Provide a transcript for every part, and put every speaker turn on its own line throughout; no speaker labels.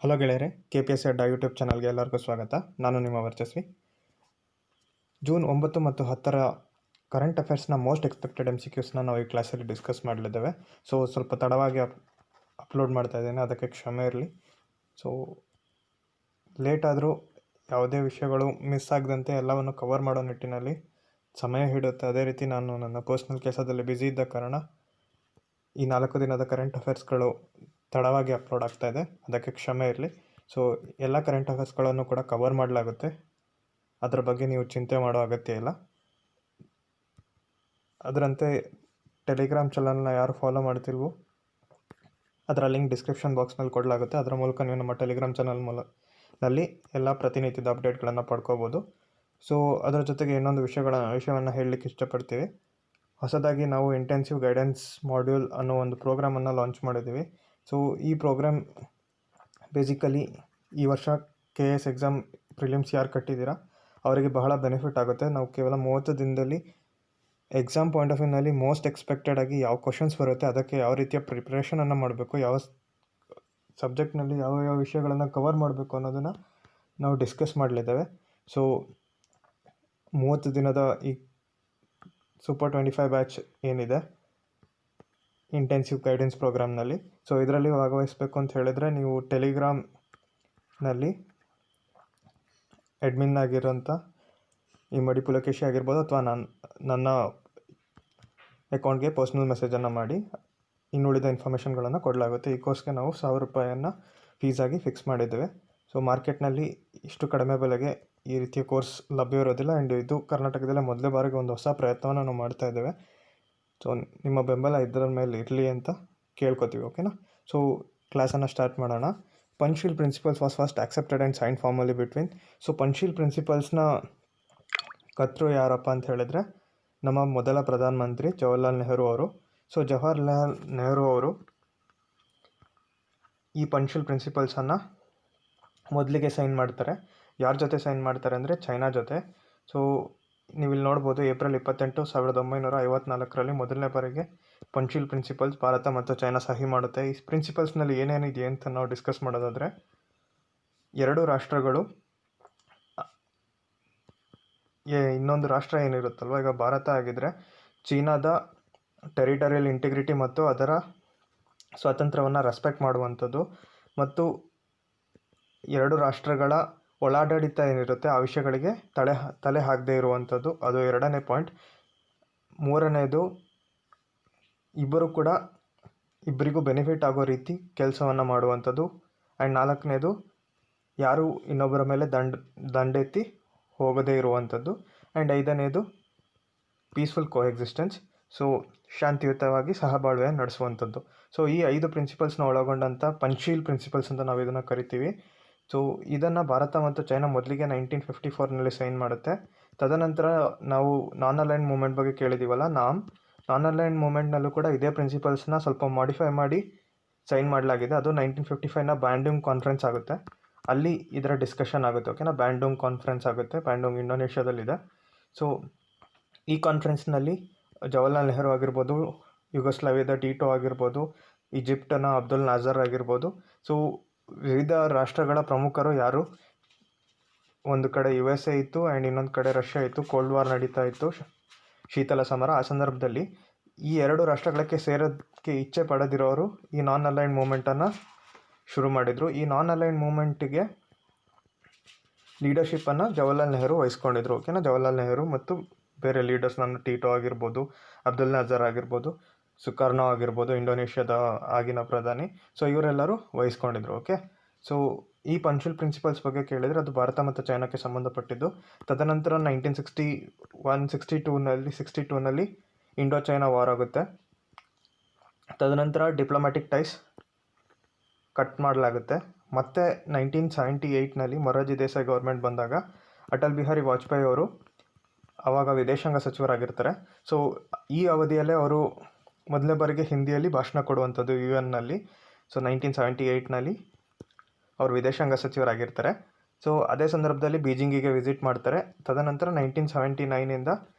Hello ಗೆಳೆಯರೆ, KPS ಅಡ್ಡ YouTube ಚಾನಲ್ಗೆ ಎಲ್ಲರಿಗೂ ಸ್ವಾಗತ. ನಾನು ನಿಮ್ಮ ವರ್ಚಸ್ವಿ. ಜೂನ್ 9 ಮತ್ತು 10 ಕರೆಂಟ್ ಅಫೇರ್ಸ್ನ ಮೋಸ್ಟ್ ಎಕ್ಸ್ಪೆಕ್ಟೆಡ್ MCQಸ್ನ ನಾವು ಈ ಕ್ಲಾಸಲ್ಲಿ ಡಿಸ್ಕಸ್ ಮಾಡಲಿದ್ದೇವೆ. ಸೊ ಸ್ವಲ್ಪ ತಡವಾಗಿ ಅಪ್ಲೋಡ್ ಮಾಡ್ತಾ ಇದ್ದೇನೆ, ಅದಕ್ಕೆ ಕ್ಷಮೆ ಇರಲಿ. ಸೊ ಲೇಟ್ ಆದರೂ ಯಾವುದೇ ವಿಷಯಗಳು ಮಿಸ್ ಆಗದಂತೆ ಎಲ್ಲವನ್ನು ಕವರ್ ಮಾಡೋ ನಿಟ್ಟಿನಲ್ಲಿ ಸಮಯ ಹಿಡಿಯುತ್ತೆ. ಅದೇ ರೀತಿ ನಾನು ನನ್ನ ಪರ್ಸ್ನಲ್ ಕೆಲಸದಲ್ಲಿ ಬ್ಯುಸಿ ಇದ್ದ ಕಾರಣ ಈ 4 ದಿನದ ಕರೆಂಟ್ ಅಫೇರ್ಸ್ಗಳು ತಡವಾಗಿ ಅಪ್ಲೋಡ್ ಆಗ್ತಾ ಇದೆ, ಅದಕ್ಕೆ ಕ್ಷಮೆ ಇರಲಿ. ಸೊ ಎಲ್ಲ ಕರೆಂಟ್ ಅಫೇರ್ಸ್ಗಳನ್ನು ಕೂಡ ಕವರ್ ಮಾಡಲಾಗುತ್ತೆ, ಅದರ ಬಗ್ಗೆ ನೀವು ಚಿಂತೆ ಮಾಡೋ ಅಗತ್ಯ ಇಲ್ಲ. ಅದರಂತೆ ಟೆಲಿಗ್ರಾಮ್ ಚಾನಲ್ನ ಯಾರು ಫಾಲೋ ಮಾಡ್ತಿಲ್ವೋ ಅದರ ಲಿಂಕ್ ಡಿಸ್ಕ್ರಿಪ್ಷನ್ ಬಾಕ್ಸ್ನಲ್ಲಿ ಕೊಡಲಾಗುತ್ತೆ. ಅದರ ಮೂಲಕ ನೀವು ನಮ್ಮ ಟೆಲಿಗ್ರಾಮ್ ಚಾನಲ್ನಲ್ಲಿ ಎಲ್ಲ ಪ್ರತಿನಿತ್ಯದ ಅಪ್ಡೇಟ್ಗಳನ್ನು ಪಡ್ಕೋಬೋದು. ಸೊ ಅದರ ಜೊತೆಗೆ ಇನ್ನೊಂದು ವಿಷಯವನ್ನು ಹೇಳಲಿಕ್ಕೆ ಇಷ್ಟಪಡ್ತೀವಿ. ಹೊಸದಾಗಿ ನಾವು ಇಂಟೆನ್ಸಿವ್ ಗೈಡೆನ್ಸ್ ಮಾಡ್ಯೂಲ್ ಅನ್ನೋ ಒಂದು ಪ್ರೋಗ್ರಾಮನ್ನು ಲಾಂಚ್ ಮಾಡಿದ್ದೀವಿ. ಸೊ ಈ ಪ್ರೋಗ್ರಾಮ್ ಬೇಸಿಕಲಿ ಈ ವರ್ಷ KS ಎಕ್ಸಾಮ್ ಪ್ರಿಲಿಮ್ಸ್ ಯಾರು ಕಟ್ಟಿದ್ದೀರಾ ಅವರಿಗೆ ಬಹಳ ಬೆನಿಫಿಟ್ ಆಗುತ್ತೆ. ನಾವು ಕೇವಲ 30 ದಿನದಲ್ಲಿ ಎಕ್ಸಾಮ್ ಪಾಯಿಂಟ್ ಆಫ್ ವ್ಯೂನಲ್ಲಿ ಮೋಸ್ಟ್ ಎಕ್ಸ್ಪೆಕ್ಟೆಡ್ ಆಗಿ ಯಾವ ಕ್ವಶನ್ಸ್ ಬರುತ್ತೆ, ಅದಕ್ಕೆ ಯಾವ ರೀತಿಯ ಪ್ರಿಪ್ರೇಷನನ್ನು ಮಾಡಬೇಕು, ಯಾವ ಸಬ್ಜೆಕ್ಟ್ನಲ್ಲಿ ಯಾವ ವಿಷಯಗಳನ್ನು ಕವರ್ ಮಾಡಬೇಕು ಅನ್ನೋದನ್ನು ನಾವು ಡಿಸ್ಕಸ್ ಮಾಡಲಿದ್ದೇವೆ. ಸೊ 30 ದಿನದ ಈ ಸೂಪರ್ 25 ಬ್ಯಾಚ್ ಏನಿದೆ ಇಂಟೆನ್ಸಿವ್ ಗೈಡೆನ್ಸ್ ಪ್ರೋಗ್ರಾಮ್ನಲ್ಲಿ, ಸೊ ಇದರಲ್ಲಿ ಭಾಗವಹಿಸಬೇಕು ಅಂತ ಹೇಳಿದರೆ ನೀವು ಟೆಲಿಗ್ರಾಮ್ನಲ್ಲಿ ಅಡ್ಮಿನ್ ಆಗಿರೋಂಥ ಈ ಮಡಿ ಪುಲಕೇಶಿ ಆಗಿರ್ಬೋದು ಅಥವಾ ನನ್ನ ಅಕೌಂಟ್ಗೆ ಪರ್ಸ್ನಲ್ ಮೆಸೇಜನ್ನು ಮಾಡಿ ಇನ್ನುಳಿದ ಇನ್ಫಾರ್ಮೇಷನ್ಗಳನ್ನು ಕೊಡಲಾಗುತ್ತೆ. ಈ ಕೋರ್ಸ್ಗೆ ನಾವು ₹1000 ಫೀಸಾಗಿ ಫಿಕ್ಸ್ ಮಾಡಿದ್ದೇವೆ. ಸೊ ಮಾರ್ಕೆಟ್ನಲ್ಲಿ ಇಷ್ಟು ಕಡಿಮೆ ಬೆಲೆಗೆ ಈ ರೀತಿಯ ಕೋರ್ಸ್ ಲಭ್ಯ ಇರೋದಿಲ್ಲ. ಆ್ಯಂಡ್ ಇದು ಕರ್ನಾಟಕದಲ್ಲೇ ಮೊದಲೇ ಬಾರಿಗೆ ಒಂದು ಹೊಸ ಪ್ರಯತ್ನವನ್ನು ನಾವು ಮಾಡ್ತಾ ಇದ್ದೇವೆ. ಸೊ ನಿಮ್ಮ ಬೆಂಬಲ ಇದರ ಮೇಲೆ ಇರಲಿ ಅಂತ ಕೇಳ್ಕೊತೀವಿ, ಓಕೆನಾ? ಸೊ ಕ್ಲಾಸನ್ನು ಸ್ಟಾರ್ಟ್ ಮಾಡೋಣ. Panchsheel principles was first accepted and sign formally between. So Panchsheel ಪ್ರಿನ್ಸಿಪಲ್ಸ್ನ ಕರ್ತೃ ಯಾರಪ್ಪ ಅಂತ ಹೇಳಿದರೆ ನಮ್ಮ ಮೊದಲ ಪ್ರಧಾನಮಂತ್ರಿ ಜವಾಹರ್ಲಾಲ್ ನೆಹರು ಅವರು. ಸೊ ಜವಾಹರ್ಲಾಲ್ ನೆಹರು ಅವರು ಈ ಪಂಚ್ಶೀಲ್ ಪ್ರಿನ್ಸಿಪಲ್ಸನ್ನು ಮೊದಲಿಗೆ ಸೈನ್ ಮಾಡ್ತಾರೆ. ಯಾರ ಜೊತೆ ಸೈನ್ ಮಾಡ್ತಾರೆ ಅಂದರೆ ಚೈನಾ ಜೊತೆ. ಸೊ ನೀವು ಇಲ್ಲಿ ನೋಡ್ಬೋದು, ಏಪ್ರಿಲ್ 28, 1954ರಲ್ಲಿ ಮೊದಲನೇ ಬಾರಿಗೆ ಪಂಚ್ಶೀಲ್ ಪ್ರಿನ್ಸಿಪಲ್ಸ್ ಭಾರತ ಮತ್ತು ಚೈನಾ ಸಹಿ ಮಾಡುತ್ತೆ. ಈ ಪ್ರಿನ್ಸಿಪಲ್ಸ್ನಲ್ಲಿ ಏನೇನಿದೆ ಅಂತ ನಾವು ಡಿಸ್ಕಸ್ ಮಾಡೋದಾದರೆ, ಎರಡು ರಾಷ್ಟ್ರಗಳು ಇನ್ನೊಂದು ರಾಷ್ಟ್ರ ಏನಿರುತ್ತಲ್ವ, ಈಗ ಭಾರತ ಆಗಿದ್ದರೆ ಚೀನಾದ ಟೆರಿಟರಿಯಲ್ ಇಂಟಿಗ್ರಿಟಿ ಮತ್ತು ಅದರ ಸ್ವಾತಂತ್ರ್ಯವನ್ನು ರೆಸ್ಪೆಕ್ಟ್ ಮಾಡುವಂಥದ್ದು, ಮತ್ತು ಎರಡು ರಾಷ್ಟ್ರಗಳ ಒಳಾಡಳಿತ ಏನಿರುತ್ತೆ ಆ ವಿಷಯಗಳಿಗೆ ತಲೆ ಹಾಕದೇ ಇರುವಂಥದ್ದು, ಅದು 2ನೇ ಪಾಯಿಂಟ್. 3ನೇದು, ಇಬ್ಬರಿಗೂ ಬೆನಿಫಿಟ್ ಆಗೋ ರೀತಿ ಕೆಲಸವನ್ನು ಮಾಡುವಂಥದ್ದು. ಆ್ಯಂಡ್ 4ನೇದು, ಯಾರು ಇನ್ನೊಬ್ಬರ ಮೇಲೆ ದಂಡೆತ್ತಿ ಹೋಗದೇ ಇರುವಂಥದ್ದು. ಆ್ಯಂಡ್ 5ನೇದು, ಪೀಸ್ಫುಲ್ ಕೋಎಕ್ಸಿಸ್ಟೆನ್ಸ್. ಸೊ ಶಾಂತಿಯುತವಾಗಿ ಸಹಬಾಳ್ವೆ ನಡೆಸುವಂಥದ್ದು. ಸೊ ಈ 5 ಪ್ರಿನ್ಸಿಪಲ್ಸ್ನ ಒಳಗೊಂಡಂಥ ಪಂಚ್ಶೀಲ್ ಪ್ರಿನ್ಸಿಪಲ್ಸ್ ಅಂತ ನಾವು ಇದನ್ನು ಕರಿತೀವಿ. ಸೊ ಇದನ್ನು ಭಾರತ ಮತ್ತು ಚೈನಾ ಮೊದಲಿಗೆ 1954ನಲ್ಲಿ ಸೈನ್ ಮಾಡುತ್ತೆ. ತದನಂತರ ನಾವು ನಾನ್ ಅಲೈನ್ಡ್ ಮೂವ್ಮೆಂಟ್ ಬಗ್ಗೆ ಕೇಳಿದ್ದೀವಲ್ಲ, ನಾನ್ ಅಲೈನ್ಡ್ ಮೂವ್ಮೆಂಟ್ನಲ್ಲೂ ಕೂಡ ಇದೇ ಪ್ರಿನ್ಸಿಪಲ್ಸ್ನ ಸ್ವಲ್ಪ ಮಾಡಿಫೈ ಮಾಡಿ ಸೈನ್ ಮಾಡಲಾಗಿದೆ. ಅದು 1955ನ ಬ್ಯಾಂಡುಂಗ್ ಕಾನ್ಫರೆನ್ಸ್ ಆಗುತ್ತೆ, ಅಲ್ಲಿ ಇದರ ಡಿಸ್ಕಷನ್ ಆಗುತ್ತೆ, ಓಕೆನಾ? ಬ್ಯಾಂಡುಂಗ್ ಕಾನ್ಫರೆನ್ಸ್ ಆಗುತ್ತೆ, ಬ್ಯಾಂಡುಂಗ್ ಇಂಡೋನೇಷ್ಯಾದಲ್ಲಿದೆ. ಸೊ ಈ ಕಾನ್ಫರೆನ್ಸ್ನಲ್ಲಿ ಜವಾಹರ್ಲಾಲ್ ನೆಹರು ಆಗಿರ್ಬೋದು, ಯುಗೋಸ್ಲಾವಿಯಾದ ಟಿಟೋ ಆಗಿರ್ಬೋದು, ಈಜಿಪ್ಟನ ಅಬ್ದುಲ್ ನಾಜರ್ ಆಗಿರ್ಬೋದು, ಸೊ ವಿವಿಧ ರಾಷ್ಟ್ರಗಳ ಪ್ರಮುಖರು ಯಾರು, ಒಂದು ಕಡೆ USA ಇತ್ತು ಆ್ಯಂಡ್ ಇನ್ನೊಂದು ಕಡೆ ರಷ್ಯಾ ಇತ್ತು, ಕೋಲ್ಡ್ ವಾರ್ ನಡೀತಾ ಇತ್ತು, ಶೀತಲ ಸಮರ. ಆ ಸಂದರ್ಭದಲ್ಲಿ ಈ ಎರಡು ರಾಷ್ಟ್ರಗಳಿಗೆ ಸೇರೋದಕ್ಕೆ ಇಚ್ಛೆ ಪಡೆದಿರೋರು ಈ ನಾನ್ ಅಲೈನ್ಡ್ ಮೂವ್ಮೆಂಟನ್ನು ಶುರು ಮಾಡಿದರು. ಈ ನಾನ್ ಅಲೈನ್ಡ್ ಮೂವ್ಮೆಂಟಿಗೆ ಲೀಡರ್ಶಿಪ್ಪನ್ನು ಜವಾಹರ್ಲಾಲ್ ನೆಹರು ವಹಿಸ್ಕೊಂಡಿದ್ರು, ಓಕೆನಾ? ಜವಾಹರ್ಲಾಲ್ ನೆಹರು ಮತ್ತು ಬೇರೆ ಲೀಡರ್ಸ್, ನನ್ನ ಟಿಟೋ ಆಗಿರ್ಬೋದು, ಅಬ್ದುಲ್ ನಜರ್ ಆಗಿರ್ಬೋದು, ಸುಕರ್ನೋ ಆಗಿರ್ಬೋದು, ಇಂಡೋನೇಷ್ಯಾದ ಆಗಿನ ಪ್ರಧಾನಿ. ಸೊ ಇವರೆಲ್ಲರೂ ವಹಿಸ್ಕೊಂಡಿದ್ರು, ಓಕೆ? ಸೊ ಈ ಪಂಚ್ಶೀಲ್ ಪ್ರಿನ್ಸಿಪಲ್ಸ್ ಬಗ್ಗೆ ಕೇಳಿದರೆ ಅದು ಭಾರತ ಮತ್ತು ಚೈನಾಕ್ಕೆ ಸಂಬಂಧಪಟ್ಟಿದ್ದು. ತದನಂತರ 1962ನಲ್ಲಿ ಇಂಡೋ ಚೈನಾ ವಾರ್ ಆಗುತ್ತೆ. ತದನಂತರ ಡಿಪ್ಲೊಮ್ಯಾಟಿಕ್ ಟೈಸ್ ಕಟ್ ಮಾಡಲಾಗುತ್ತೆ. ಮತ್ತು 1978ನಲ್ಲಿ ಮೊರಾರ್ಜಿ ದೇಸಾಯಿ ಗೌರ್ಮೆಂಟ್ ಬಂದಾಗ ಅಟಲ್ ಬಿಹಾರಿ ವಾಜಪೇಯಿ ಅವರು ಆವಾಗ ವಿದೇಶಾಂಗ ಸಚಿವರಾಗಿರ್ತಾರೆ. ಸೊ ಈ ಅವಧಿಯಲ್ಲೇ ಅವರು ಮೊದಲನೇ ಬಾರಿಗೆ ಹಿಂದಿಯಲ್ಲಿ ಭಾಷಣ ಕೊಡುವಂಥದ್ದು UN-ನಲ್ಲಿ. ಸೊ 1978ನಲ್ಲಿ ಅವರು ವಿದೇಶಾಂಗ ಸಚಿವರಾಗಿರ್ತಾರೆ. ಸೊ ಅದೇ ಸಂದರ್ಭದಲ್ಲಿ ಬೀಜಿಂಗಿಗೆ ವಿಸಿಟ್ ಮಾಡ್ತಾರೆ. ತದನಂತರ 1979ಇಂದ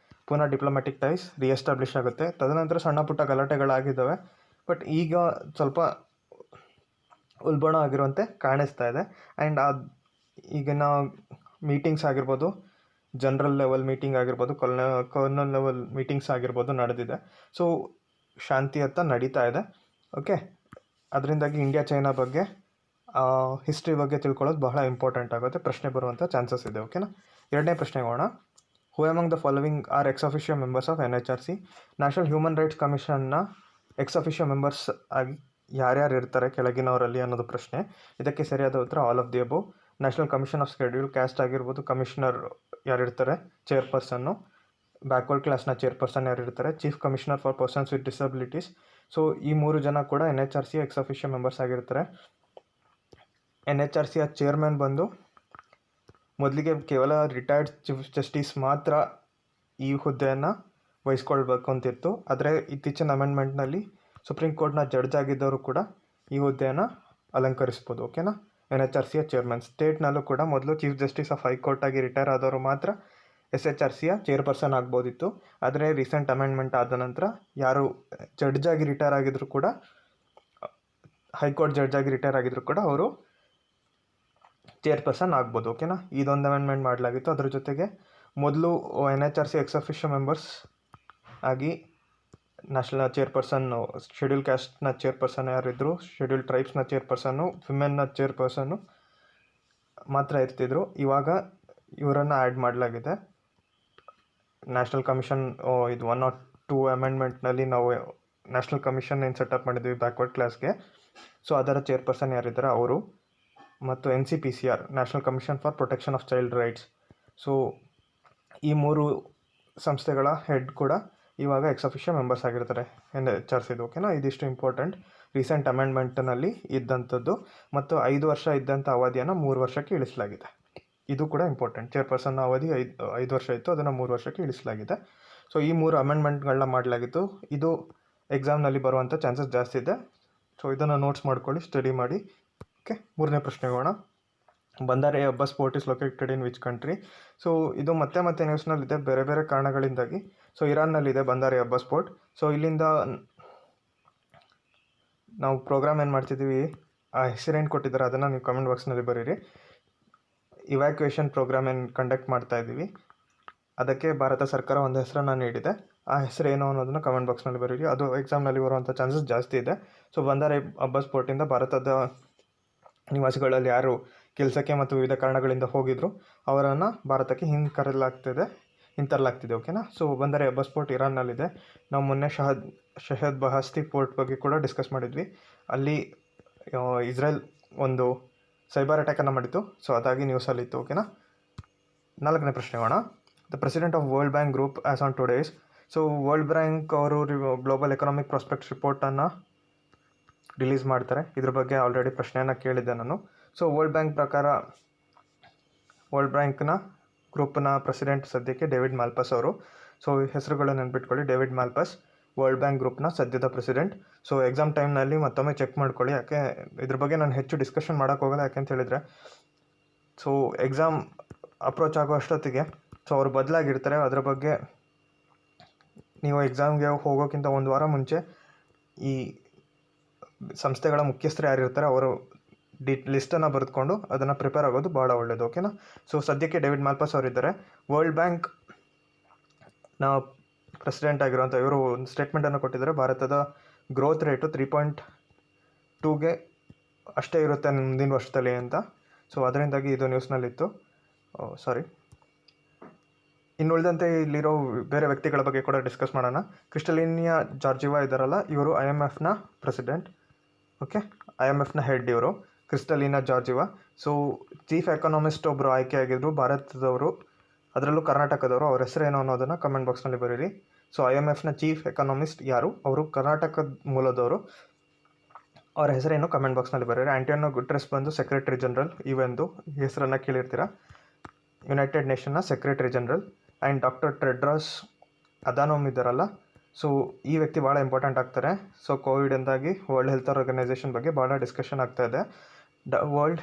ಪುನಃ ಡಿಪ್ಲೊಮ್ಯಾಟಿಕ್ ಟೈಸ್ ರಿಎಸ್ಟಾಬ್ಲಿಷ್ ಆಗುತ್ತೆ. ತದನಂತರ ಸಣ್ಣ ಪುಟ್ಟ ಗಲಾಟೆಗಳಾಗಿದ್ದಾವೆ, ಬಟ್ ಈಗ ಸ್ವಲ್ಪ ಉಲ್ಬಣ ಆಗಿರುವಂತೆ ಕಾಣಿಸ್ತಾ ಇದೆ. ಆ್ಯಂಡ್ ಈಗಿನ ಮೀಟಿಂಗ್ಸ್ ಆಗಿರ್ಬೋದು, ಜನರಲ್ ಲೆವೆಲ್ ಮೀಟಿಂಗ್ ಆಗಿರ್ಬೋದು, ಕರ್ನಲ್ ಲೆವೆಲ್ ಮೀಟಿಂಗ್ಸ್ ಆಗಿರ್ಬೋದು ನಡೆದಿದೆ. ಸೊ ಶಾಂತಿಯುತ ನಡೀತಾ ಇದೆ. ಓಕೆ, ಅದರಿಂದಾಗಿ ಇಂಡಿಯಾ ಚೈನಾ ಬಗ್ಗೆ ಹಿಸ್ಟ್ರಿ ಬಗ್ಗೆ ತಿಳ್ಕೊಳ್ಳೋದು ಬಹಳ ಇಂಪಾರ್ಟೆಂಟ್ ಆಗುತ್ತೆ. ಪ್ರಶ್ನೆ ಬರುವಂಥ ಚಾನ್ಸಸ್ ಇದೆ. ಓಕೆನಾ. ಎರಡನೇ ಪ್ರಶ್ನೆಗೆ ಹೋಗೋಣ. Who among the following are ex officio members of NHRC? National human rights ಕಮಿಷನ್ನ ಎಕ್ಸ್ ಅಫಿಷಿಯೋ ಮೆಂಬರ್ಸ್ ಆಗಿ ಯಾರ್ಯಾರು ಇರ್ತಾರೆ ಕೆಳಗಿನವರಲ್ಲಿ ಅನ್ನೋದು ಪ್ರಶ್ನೆ. ಇದಕ್ಕೆ ಸರಿಯಾದ ಉತ್ತರ all of the above. National commission of schedule caste ಆಗಿರ್ಬೋದು, ಕಮಿಷನರ್ ಯಾರಿರ್ತಾರೆ, ಚೇರ್ಪರ್ಸನ್ನು. ಬ್ಯಾಕ್ವರ್ಡ್ ಕ್ಲಾಸ್ನ ಚೇರ್ಪರ್ಸನ್ ಯಾರಿರ್ತಾರೆ, chief commissioner for persons with disabilities. So ಈ 3 ಜನ ಕೂಡ NHRC ಎಕ್ಸ್ ಅಫಿಷಿಯೋ ಮೆಂಬರ್ಸ್ ಆಗಿರ್ತಾರೆ. NHRCಯ ಚೇರ್ಮನ್ ಬಂದು ಮೊದಲಿಗೆ ಕೇವಲ ರಿಟೈರ್ಡ್ ಚೀಫ್ ಜಸ್ಟಿಸ್ ಮಾತ್ರ ಈ ಹುದ್ದೆಯನ್ನು ವಹಿಸ್ಕೊಳ್ಬೇಕು ಅಂತಿತ್ತು. ಆದರೆ ಇತ್ತೀಚಿನ ಅಮೆಂಡ್ಮೆಂಟ್ನಲ್ಲಿ ಸುಪ್ರೀಂ ಕೋರ್ಟ್ನ ಜಡ್ಜ್ ಆಗಿದ್ದವರು ಕೂಡ ಈ ಹುದ್ದೆಯನ್ನು ಅಲಂಕರಿಸ್ಬೋದು. ಓಕೆನಾ. NHRCಯ ಚೇರ್ಮನ್. ಸ್ಟೇಟ್ನಲ್ಲೂ ಕೂಡ ಮೊದಲು ಚೀಫ್ ಜಸ್ಟಿಸ್ ಆಫ್ ಹೈಕೋರ್ಟ್ ಆಗಿ ರಿಟೈರ್ ಆದವರು ಮಾತ್ರ SHRCಯ ಚೇರ್ಪರ್ಸನ್ ಆಗ್ಬೋದಿತ್ತು. ಆದರೆ ರೀಸೆಂಟ್ ಅಮೆಂಡ್ಮೆಂಟ್ ಆದ ನಂತರ ಯಾರು ಜಡ್ಜ್ ಆಗಿ ರಿಟೈರ್ ಆಗಿದ್ರು ಕೂಡ, ಹೈಕೋರ್ಟ್ ಜಡ್ಜ್ ಆಗಿ ರಿಟೈರ್ ಆಗಿದ್ರು ಕೂಡ ಅವರು ಚೇರ್ಪರ್ಸನ್ ಆಗ್ಬೋದು. ಓಕೆನಾ. ಇದೊಂದು ಅಮೆಂಡ್ಮೆಂಟ್ ಮಾಡಲಾಗಿತ್ತು. ಅದ್ರ ಜೊತೆಗೆ ಮೊದಲು NHRC ಎಕ್ಸ್ ಅಫಿಷಿಯೋ ಮೆಂಬರ್ಸ್ ಆಗಿ ನ್ಯಾಷನಲ್ ಚೇರ್ಪರ್ಸನ್ನು, ಶೆಡ್ಯೂಲ್ ಕ್ಯಾಸ್ಟ್ನ ಚೇರ್ಪರ್ಸನ್ ಯಾರಿದ್ರು, ಶೆಡ್ಯೂಲ್ ಟ್ರೈಬ್ಸ್ನ ಚೇರ್ಪರ್ಸನ್ನು, ವಿಮೆನ್ನ ಚೇರ್ಪರ್ಸನ್ನು ಮಾತ್ರ ಇರ್ತಿದ್ರು. ಇವಾಗ ಇವರನ್ನು ಆ್ಯಡ್ ಮಾಡಲಾಗಿದೆ. ನ್ಯಾಷನಲ್ ಕಮಿಷನ್ ಇದು 102 ಅಮೆಂಡ್ಮೆಂಟ್ನಲ್ಲಿ ನಾವು ನ್ಯಾಷನಲ್ ಕಮಿಷನ್ ಏನು ಸೆಟಪ್ ಮಾಡಿದ್ವಿ ಬ್ಯಾಕ್ವರ್ಡ್ ಕ್ಲಾಸ್ಗೆ. ಸೊ ಅದರ ಚೇರ್ಪರ್ಸನ್ ಯಾರಿದ್ದಾರೆ ಅವರು, ಮತ್ತು NCPCR national commission for protection of child rights. So ಈ 3 ಸಂಸ್ಥೆಗಳ ಹೆಡ್ ಕೂಡ ಇವಾಗ ಎಕ್ಸ್ ಅಫಿಷಿಯೋ ಮೆಂಬರ್ಸ್ ಆಗಿರ್ತಾರೆ NHRCದು. ಓಕೆನಾ. ಇದಿಷ್ಟು ಇಂಪಾರ್ಟೆಂಟ್. ರೀಸೆಂಟ್ ಅಮೆಂಡ್ಮೆಂಟ್ನಲ್ಲಿ ಇದ್ದಂಥದ್ದು. ಮತ್ತು 5 ವರ್ಷ ಇದ್ದಂಥ ಅವಧಿಯನ್ನು 3 ವರ್ಷಕ್ಕೆ ಇಳಿಸಲಾಗಿದೆ. ಇದು ಕೂಡ ಇಂಪಾರ್ಟೆಂಟ್. ಚೇರ್ಪರ್ಸನ್ನ ಅವಧಿ 5 ವರ್ಷ ಇತ್ತು, ಅದನ್ನು 3 ವರ್ಷಕ್ಕೆ ಇಳಿಸಲಾಗಿದೆ. ಸೊ ಈ 3 ಅಮೆಂಡ್ಮೆಂಟ್ಗಳನ್ನ ಮಾಡಲಾಗಿತ್ತು. ಇದು ಎಕ್ಸಾಮ್ನಲ್ಲಿ ಬರುವಂಥ ಚಾನ್ಸಸ್ ಜಾಸ್ತಿ ಇದೆ. ಸೊ ಇದನ್ನು ನೋಟ್ಸ್ ಮಾಡ್ಕೊಳ್ಳಿ, ಸ್ಟಡಿ ಮಾಡಿ. ಓಕೆ, 3ನೇ ಪ್ರಶ್ನೆಗೆ ಹೋಗೋಣ. Bandar Abbas port is located in which country? So ಇದು ಮತ್ತೆ ನ್ಯೂಸ್ನಲ್ಲಿದೆ ಬೇರೆ ಬೇರೆ ಕಾರಣಗಳಿಂದಾಗಿ. ಸೊ ಇರಾನ್ನಲ್ಲಿದೆ ಬಂದಾರೆ ಅಬ್ಬಾಸ್ ಪೋರ್ಟ್. ಸೊ ಇಲ್ಲಿಂದ ನಾವು ಪ್ರೋಗ್ರಾಮ್ ಏನು ಮಾಡ್ತಿದ್ದೀವಿ, ಆ ಹೆಸರೇನು ಕೊಟ್ಟಿದ್ದಾರೆ ಅದನ್ನು ನೀವು ಕಮೆಂಟ್ ಬಾಕ್ಸ್ನಲ್ಲಿ ಬರೀರಿ. ಇವ್ಯಾಕ್ಯುಯೇಷನ್ ಪ್ರೋಗ್ರಾಮ್ ಏನು ಕಂಡಕ್ಟ್ ಮಾಡ್ತಾ ಇದ್ದೀವಿ, ಅದಕ್ಕೆ ಭಾರತ ಸರ್ಕಾರ ಒಂದು ಹೆಸರನ್ನು ನೀಡಿದೆ. ಆ ಹೆಸರೇನು ಅನ್ನೋದನ್ನು ಕಮೆಂಟ್ ಬಾಕ್ಸ್ನಲ್ಲಿ ಬರೀರಿ. ಅದು ಎಕ್ಸಾಮ್ನಲ್ಲಿ ಬರುವಂಥ ಚಾನ್ಸಸ್ ಜಾಸ್ತಿ ಇದೆ. ಸೊ ಬಂದಾರೆ ಅಬ್ಬಾಸ್ ಪೋರ್ಟಿಂದ ಭಾರತದ ನಿವಾಸಿಗಳಲ್ಲಿ ಯಾರು ಕೆಲಸಕ್ಕೆ ಮತ್ತು ವಿವಿಧ ಕಾರಣಗಳಿಂದ ಹೋಗಿದ್ರು ಅವರನ್ನು ಭಾರತಕ್ಕೆ ಹಿಂತರಲಾಗ್ತಿದೆ. ಓಕೆನಾ. ಸೊ ಬಂದರೆ ಅಬ್ಬಾಸ್ ಪೋರ್ಟ್ ಇರಾನ್ನಲ್ಲಿದೆ. ನಾವು ಮೊನ್ನೆ ಶಹದ್ ಬಹಾಸ್ತಿ ಪೋರ್ಟ್ ಬಗ್ಗೆ ಕೂಡ ಡಿಸ್ಕಸ್ ಮಾಡಿದ್ವಿ. ಅಲ್ಲಿ ಇಸ್ರೇಲ್ ಒಂದು ಸೈಬರ್ ಅಟ್ಯಾಕನ್ನು ಮಾಡಿತ್ತು. ಸೊ ಅದಾಗಿ ನ್ಯೂಸಲ್ಲಿತ್ತು. ಓಕೆನಾ. 4ನೇ ಪ್ರಶ್ನೆ ಹೋಗೋಣ. The president of world bank group as on today's. So world bank ಅವರು ಗ್ಲೋಬಲ್ ಎಕನಾಮಿಕ್ ಪ್ರಾಸ್ಪೆಕ್ಟ್ ರಿಪೋರ್ಟನ್ನು ರಿಲೀಸ್ ಮಾಡ್ತಾರೆ. ಇದ್ರ ಬಗ್ಗೆ ಆಲ್ರೆಡಿ ಪ್ರಶ್ನೆಯನ್ನು ಕೇಳಿದ್ದೆ ನಾನು. ಸೊ ವರ್ಲ್ಡ್ ಬ್ಯಾಂಕ್ ಪ್ರಕಾರ ವರ್ಲ್ಡ್ ಬ್ಯಾಂಕ್ನ ಗ್ರೂಪ್ನ ಪ್ರೆಸಿಡೆಂಟ್ ಸದ್ಯಕ್ಕೆ ಡೇವಿಡ್ ಮಾಲ್ಪಸ್ ಅವರು. ಸೊ ಹೆಸರುಗಳನ್ನು ನೆನ್ಪಿಟ್ಕೊಳ್ಳಿ. ಡೇವಿಡ್ ಮಾಲ್ಪಸ್ ವರ್ಲ್ಡ್ ಬ್ಯಾಂಕ್ ಗ್ರೂಪ್ನ ಸದ್ಯದ ಪ್ರೆಸಿಡೆಂಟ್. ಸೊ ಎಕ್ಸಾಮ್ ಟೈಮ್ನಲ್ಲಿ ಮತ್ತೊಮ್ಮೆ ಚೆಕ್ ಮಾಡ್ಕೊಳ್ಳಿ. ಯಾಕೆ ಇದ್ರ ಬಗ್ಗೆ ನಾನು ಹೆಚ್ಚು ಡಿಸ್ಕಷನ್ ಮಾಡೋಕ್ಕೆ ಹೋಗಲ್ಲ. ಯಾಕೆ ಅಂತ ಹೇಳಿದರೆ, ಸೊ ಎಕ್ಸಾಮ್ ಅಪ್ರೋಚ್ ಆಗೋ ಅಷ್ಟೊತ್ತಿಗೆ ಸೊ ಅವರು ಬದಲಾಗಿರ್ತಾರೆ. ಅದರ ಬಗ್ಗೆ ನೀವು ಎಕ್ಸಾಮ್ಗೆ ಹೋಗೋಕ್ಕಿಂತ 1 ವಾರ ಮುಂಚೆ ಈ ಸಂಸ್ಥೆಗಳ ಮುಖ್ಯಸ್ಥರು ಯಾರಿರ್ತಾರೆ ಅವರು ಲಿಸ್ಟನ್ನು ಬರೆದುಕೊಂಡು ಅದನ್ನು ಪ್ರಿಪೇರ್ ಆಗೋದು ಭಾಳ ಒಳ್ಳೆಯದು. ಓಕೆನಾ. ಸೊ ಸದ್ಯಕ್ಕೆ ಡೇವಿಡ್ ಮಾಲ್ಪಸ್ ಅವರಿದ್ದಾರೆ. ವರ್ಲ್ಡ್ ಬ್ಯಾಂಕ್ನ ಪ್ರೆಸಿಡೆಂಟ್ ಆಗಿರುವಂಥ ಇವರು ಒಂದು ಸ್ಟೇಟ್ಮೆಂಟನ್ನು ಕೊಟ್ಟಿದ್ದಾರೆ. ಭಾರತದ ಗ್ರೋತ್ ರೇಟು 3.2ಗೆ ಅಷ್ಟೇ ಇರುತ್ತೆ ಮುಂದಿನ ವರ್ಷದಲ್ಲಿ ಅಂತ. ಸೊ ಅದರಿಂದಾಗಿ ಇದು ನ್ಯೂಸ್ನಲ್ಲಿತ್ತು. ಸಾರಿ. ಇನ್ನು ಉಳಿದಂತೆ ಇಲ್ಲಿರೋ ಬೇರೆ ವ್ಯಕ್ತಿಗಳ ಬಗ್ಗೆ ಕೂಡ ಡಿಸ್ಕಸ್ ಮಾಡೋಣ. ಕ್ರಿಸ್ಟಲಿನಿಯಾ ಜಾರ್ಜಿವಾ ಇದ್ದಾರಲ್ಲ, ಇವರು IMFನ ಪ್ರೆಸಿಡೆಂಟ್. ಓಕೆ, IMFನ ಹೆಡ್ ಇವರು Kristalina Georgieva. So chief economist ಒಬ್ಬರು ಆಯ್ಕೆಯಾಗಿದ್ದರು ಭಾರತದವರು, ಅದರಲ್ಲೂ ಕರ್ನಾಟಕದವರು. ಅವ್ರ ಹೆಸರೇನು ಅನ್ನೋದನ್ನು ಕಮೆಂಟ್ ಬಾಕ್ಸ್ನಲ್ಲಿ ಬರೀರಿ. ಸೊ IMFನ ಚೀಫ್ ಎಕನಾಮಿಸ್ಟ್ ಯಾರು, ಅವರು ಕರ್ನಾಟಕದ ಮೂಲದವರು. ಅವರ ಹೆಸರೇನು ಕಮೆಂಟ್ ಬಾಕ್ಸ್ನಲ್ಲಿ ಬರೀರಿ. ಆಂಟೋನಿಯೋ ಗುಟೆರಸ್ ಬಂದು ಸೆಕ್ರೆಟರಿ ಜನರಲ್. ಇವೆಂದು ಹೆಸರನ್ನು ಕೇಳಿರ್ತೀರ, ಯುನೈಟೆಡ್ ನೇಷನ್ನ secretary general. And doctor Tedros Adhanom ಇದ್ದಾರಲ್ಲ, ಸೊ ಈ ವ್ಯಕ್ತಿ ಭಾಳ ಇಂಪಾರ್ಟೆಂಟ್ ಆಗ್ತಾರೆ. ಸೊ ಕೋವಿಡಿಂದಾಗಿ ವರ್ಲ್ಡ್ ಹೆಲ್ತ್ ಆರ್ಗನೈಸೇಷನ್ ಬಗ್ಗೆ ಭಾಳ ಡಿಸ್ಕಷನ್ ಆಗ್ತಾ ಇದೆ. ವರ್ಲ್ಡ್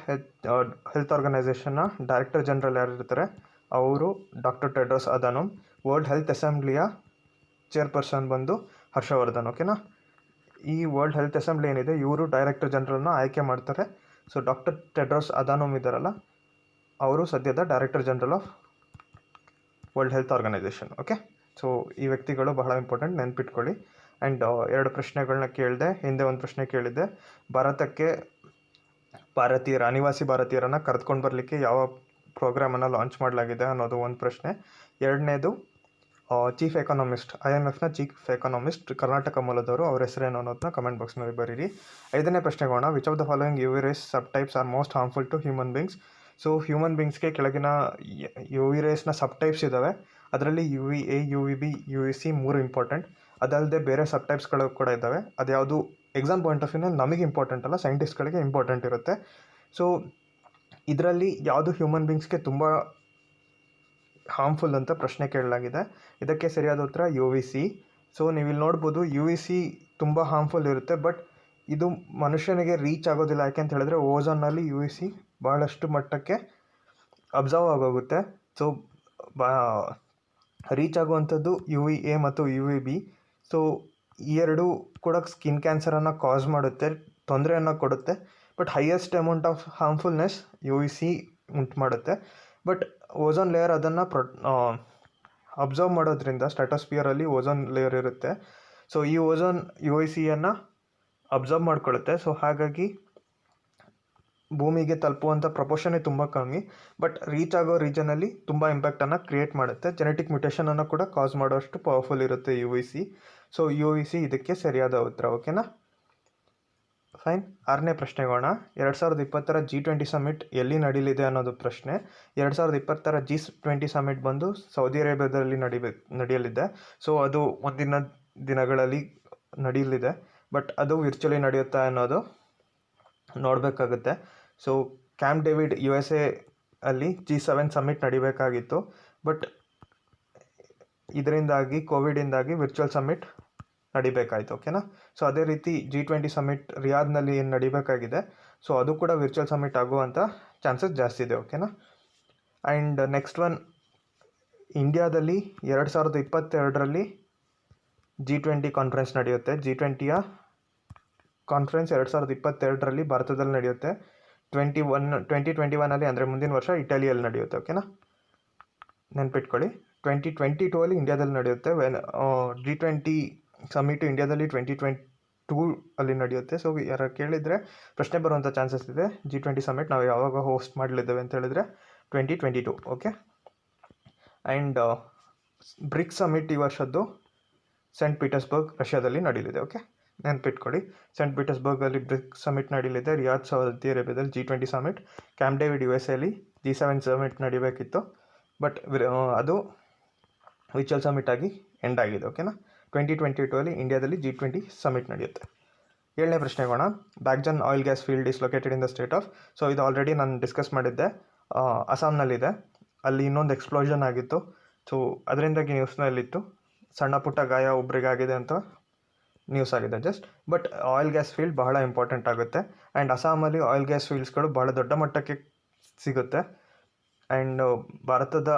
ಹೆಲ್ತ್ ಆರ್ಗನೈಸೇಷನ್ನ ಡೈರೆಕ್ಟರ್ ಜನರಲ್ ಯಾರಿರ್ತಾರೆ ಅವರು doctor Tedros Adhanom. World health ಅಸೆಂಬ್ಲಿಯ ಚೇರ್ಪರ್ಸನ್ ಬಂದು ಹರ್ಷವರ್ಧನ್. ಓಕೆನಾ. ಈ ವರ್ಲ್ಡ್ ಹೆಲ್ತ್ ಅಸೆಂಬ್ಲಿ ಏನಿದೆ ಇವರು ಡೈರೆಕ್ಟರ್ ಜನರಲ್ನ ಆಯ್ಕೆ ಮಾಡ್ತಾರೆ. ಸೊ ಡಾಕ್ಟರ್ ಟೆಡ್ರೋಸ್ ಅದಾನೋಮ್ ಇದ್ದಾರಲ್ಲ, ಅವರು ಸದ್ಯದ director general of world health organisation. Okay, so ಈ ವ್ಯಕ್ತಿಗಳು ಬಹಳ ಇಂಪಾರ್ಟೆಂಟ್, ನೆನ್ಪಿಟ್ಕೊಳ್ಳಿ. ಆ್ಯಂಡ್ 2 ಪ್ರಶ್ನೆಗಳನ್ನ ಕೇಳಿದೆ, ಹಿಂದೆ ಒಂದು ಪ್ರಶ್ನೆ ಕೇಳಿದ್ದೆ, ಭಾರತಕ್ಕೆ ಅನಿವಾಸಿ ಭಾರತೀಯರನ್ನು ಕರೆದುಕೊಂಡು ಬರಲಿಕ್ಕೆ ಯಾವ ಪ್ರೋಗ್ರಾಮನ್ನು ಲಾಂಚ್ ಮಾಡಲಾಗಿದೆ ಅನ್ನೋದು ಒಂದು ಪ್ರಶ್ನೆ. ಎರಡನೇದು ಚೀಫ್ ಎಕಾನಮಿಸ್ಟ್, IMFನ ಚೀಫ್ ಎಕಾನಮಿಸ್ಟ್ ಕರ್ನಾಟಕ ಮೂಲದವರು, ಅವ್ರ ಹೆಸರೇನು ಅನ್ನೋದನ್ನ ಕಮೆಂಟ್ ಬಾಕ್ಸ್ನಲ್ಲಿ ಬರೀರಿ. 5ನೇ ಪ್ರಶ್ನೆಗೋಣ, which of the following UV rays sub types are most harmful to human beings. So human ಬೀಯಿಂಗ್ಸ್ಗೆ ಕೆಳಗಿನ UV ರೇಸ್ನ ಸಬ್ ಟೈಪ್ಸ್ ಇದ್ದಾವೆ. ಅದರಲ್ಲಿ UVA, UVB, UVC 3 ಇಂಪಾರ್ಟೆಂಟ್. ಅದಲ್ಲದೆ ಬೇರೆ ಸಬ್ ಟೈಪ್ಸ್ಗಳು ಕೂಡ ಇದ್ದಾವೆ. ಅದ್ಯಾವುದು ಎಕ್ಸಾಮ್ ಪಾಯಿಂಟ್ ಆಫ್ ವ್ಯೂನಲ್ಲಿ ನಮಗೆ ಇಂಪಾರ್ಟೆಂಟ್ ಅಲ್ಲ, ಸೈಂಟಿಸ್ಟ್ಗಳಿಗೆ ಇಂಪಾರ್ಟೆಂಟ್ ಇರುತ್ತೆ. ಸೊ ಇದರಲ್ಲಿ ಯಾವುದು ಹ್ಯೂಮನ್ ಬೀಯಿಂಗ್ಸ್ಗೆ ತುಂಬ ಹಾರ್ಮ್ಫುಲ್ ಅಂತ ಪ್ರಶ್ನೆ ಕೇಳಲಾಗಿದೆ. ಇದಕ್ಕೆ ಸರಿಯಾದ ಉತ್ತರ UVC. ಸೊ ನೀವು ಇಲ್ಲಿ ನೋಡ್ಬೋದು, UVC ತುಂಬ ಹಾರ್ಮ್ಫುಲ್ ಇರುತ್ತೆ, ಬಟ್ ಇದು ಮನುಷ್ಯನಿಗೆ ರೀಚ್ ಆಗೋದಿಲ್ಲ. ಯಾಕೆ ಅಂತ ಹೇಳಿದ್ರೆ ಓಝೋನ್ನಲ್ಲಿ UVC ಭಾಳಷ್ಟು ಮಟ್ಟಕ್ಕೆ ಅಬ್ಸರ್ವ್ ಆಗೋಗುತ್ತೆ. ಸೊ ರೀಚ್ ಆಗುವಂಥದ್ದು UVA ಮತ್ತು UVB. ಸೊ ಈ ಎರಡೂ ಕೂಡ ಸ್ಕಿನ್ ಕ್ಯಾನ್ಸರನ್ನು ಕಾಸ್ ಮಾಡುತ್ತೆ, ತೊಂದರೆಯನ್ನು ಕೊಡುತ್ತೆ. But highest amount of harmfulness UVC ಉಂಟು ಮಾಡುತ್ತೆ. ಬಟ್ ಓಝೋನ್ ಲೇಯರ್ ಅದನ್ನು ಅಬ್ಸರ್ವ್ ಮಾಡೋದ್ರಿಂದ, ಸ್ಟ್ರಾಟೋಸ್ಫಿಯರಲ್ಲಿ ಓಝೋನ್ ಲೇಯರ್ ಇರುತ್ತೆ. ಸೊ ಈ ಓಝೋನ್ UVCಯನ್ನು ಅಬ್ಸರ್ವ್ ಮಾಡ್ಕೊಳ್ಳುತ್ತೆ. ಸೊ ಹಾಗಾಗಿ ಭೂಮಿಗೆ ತಲುಪುವಂಥ ಪ್ರಪೋರ್ಷನೇ ತುಂಬ ಕಮ್ಮಿ, ಬಟ್ ರೀಚ್ ಆಗೋ ರೀಜನಲ್ಲಿ ತುಂಬ ಇಂಪ್ಯಾಕ್ಟನ್ನು ಕ್ರಿಯೇಟ್ ಮಾಡುತ್ತೆ. ಜೆನೆಟಿಕ್ ಮ್ಯುಟೇಷನನ್ನು ಕೂಡ ಕಾಸ್ ಮಾಡೋಷ್ಟು ಪವರ್ಫುಲ್ ಇರುತ್ತೆ UVC. ಸೊ UVC ಇದಕ್ಕೆ ಸರಿಯಾದ ಉತ್ತರ. ಓಕೆನಾ, ಫೈನ್. 6ನೇ ಪ್ರಶ್ನೆಗೋಣ, 2020 G20 ಸಮಿಟ್ ಎಲ್ಲಿ ನಡೀಲಿದೆ ಅನ್ನೋದು ಪ್ರಶ್ನೆ. 2020 G20 ಸಮಿಟ್ ಬಂದು ಸೌದಿ ಅರೇಬಿಯಾದಲ್ಲಿ ನಡೆಯಲಿದೆ. ಸೊ ಅದು ಮುಂದಿನ ದಿನಗಳಲ್ಲಿ ನಡೆಯಲಿದೆ, ಬಟ್ ಅದು ವಿರ್ಚುವಲಿ ನಡೆಯುತ್ತಾ ಅನ್ನೋದು ನೋಡಬೇಕಾಗುತ್ತೆ. ಸೊ ಕ್ಯಾಂಪ್ ಡೇವಿಡ್ USA ಅಲ್ಲಿ G7 ಸಮಿಟ್ ನಡಿಬೇಕಾಗಿತ್ತು, ಬಟ್ ಇದರಿಂದಾಗಿ ಕೋವಿಡಿಂದಾಗಿ ವಿರ್ಚುವಲ್ ಸಮಿಟ್ ನಡಿಬೇಕಾಯಿತು. ಓಕೆನಾ, ಸೊ ಅದೇ ರೀತಿ G20 ಸಮಿಟ್ ರಿಯಾದ್ನಲ್ಲಿ ಏನು ನಡಿಬೇಕಾಗಿದೆ, ಸೊ ಅದು ಕೂಡ ವಿರ್ಚುವಲ್ ಸಮಿಟ್ ಆಗುವಂಥ ಚಾನ್ಸಸ್ ಜಾಸ್ತಿ ಇದೆ. ಓಕೆನಾ, ಆ್ಯಂಡ್ ನೆಕ್ಸ್ಟ್ ಒನ್, ಇಂಡಿಯಾದಲ್ಲಿ 2022 G20 ಕಾನ್ಫರೆನ್ಸ್ ನಡೆಯುತ್ತೆ. G20ಯ ಕಾನ್ಫರೆನ್ಸ್ 2022 ಭಾರತದಲ್ಲಿ ನಡೆಯುತ್ತೆ. 2021 ಅಂದರೆ ಮುಂದಿನ ವರ್ಷ ಇಟಲಿಯಲ್ಲಿ ನಡೆಯುತ್ತೆ. ಓಕೆನಾ, ನೆನ್ಪಿಟ್ಕೊಳ್ಳಿ. 2022 ಇಂಡಿಯಾದಲ್ಲಿ ನಡೆಯುತ್ತೆ. G20 ಸಮಿಟು ಇಂಡಿಯಾದಲ್ಲಿ 2022 ಅಲ್ಲಿ ನಡೆಯುತ್ತೆ. ಸೊ ಯಾರು ಕೇಳಿದರೆ ಪ್ರಶ್ನೆ ಬರುವಂಥ ಚಾನ್ಸಸ್ ಇದೆ, G20 ಸಮಿಟ್ ನಾವು ಯಾವಾಗ ಹೋಸ್ಟ್ ಮಾಡಲಿದ್ದೇವೆ ಅಂತ ಹೇಳಿದರೆ 2022. ಓಕೆ, ಆ್ಯಂಡ್ ಬ್ರಿಕ್ಸ್ ಸಮಿಟ್ ಈ ವರ್ಷದ್ದು ಸೇಂಟ್ ಪೀಟರ್ಸ್ಬರ್ಗ್ ರಷ್ಯಾದಲ್ಲಿ ನಡೆಯಲಿದೆ. ಓಕೆ, ನೆನ್ಪಿಟ್ಕೊಳ್ಳಿ, ಸೇಂಟ್ ಪೀಟರ್ಸ್ಬರ್ಗಲ್ಲಿ ಬ್ರಿಕ್ಸ್ ಸಮಿಟ್ ನಡೀಲಿದೆ. ರಿಯಾದ್ ಸೌದಿ ಅರೇಬಿಯಾದಲ್ಲಿ G20 ಸಮಿಟ್. ಕ್ಯಾಂಪ್ ಡೇವಿಡ್ USAಲಿ G7 ಸಮಿಟ್ ನಡಿಬೇಕಿತ್ತು, ಬಟ್ ಅದು ವಿರ್ಚುವಲ್ ಸಮಿಟ್ ಆಗಿ ಎಂಡ್ ಆಗಿದೆ. ಓಕೆನಾ, 2022 ಇಂಡಿಯಾದಲ್ಲಿ G20 ಸಮಿಟ್ ನಡೆಯುತ್ತೆ. 7ನೇ ಪ್ರಶ್ನೆಗೋಣ, Baghjan oil gas field is located in the state of. So ಇದು ಆಲ್ರೆಡಿ ನಾನು ಡಿಸ್ಕಸ್ ಮಾಡಿದ್ದೆ, ಅಸ್ಸಾಂನಲ್ಲಿದೆ. ಅಲ್ಲಿ ಇನ್ನೊಂದು ಎಕ್ಸ್ಪ್ಲೋಷನ್ ಆಗಿತ್ತು. ಸೊ ಅದರಿಂದಾಗಿ ನ್ಯೂಸ್ನಲ್ಲಿತ್ತು, ಸಣ್ಣ ಪುಟ್ಟ ಗಾಯ ಒಬ್ರಿಗಾಗಿದೆ ಅಂತ ನ್ಯೂಸ್ ಆಗಿದೆ just. But oil gas field ಬಹಳ ಇಂಪಾರ್ಟೆಂಟ್ ಆಗುತ್ತೆ. ಆ್ಯಂಡ್ ಅಸ್ಸಾಮಲ್ಲಿ ಆಯಿಲ್ ಗ್ಯಾಸ್ ಫೀಲ್ಡ್ಸ್ಗಳು ಬಹಳ ದೊಡ್ಡ ಮಟ್ಟಕ್ಕೆ ಸಿಗುತ್ತೆ. ಆ್ಯಂಡ್ ಭಾರತದ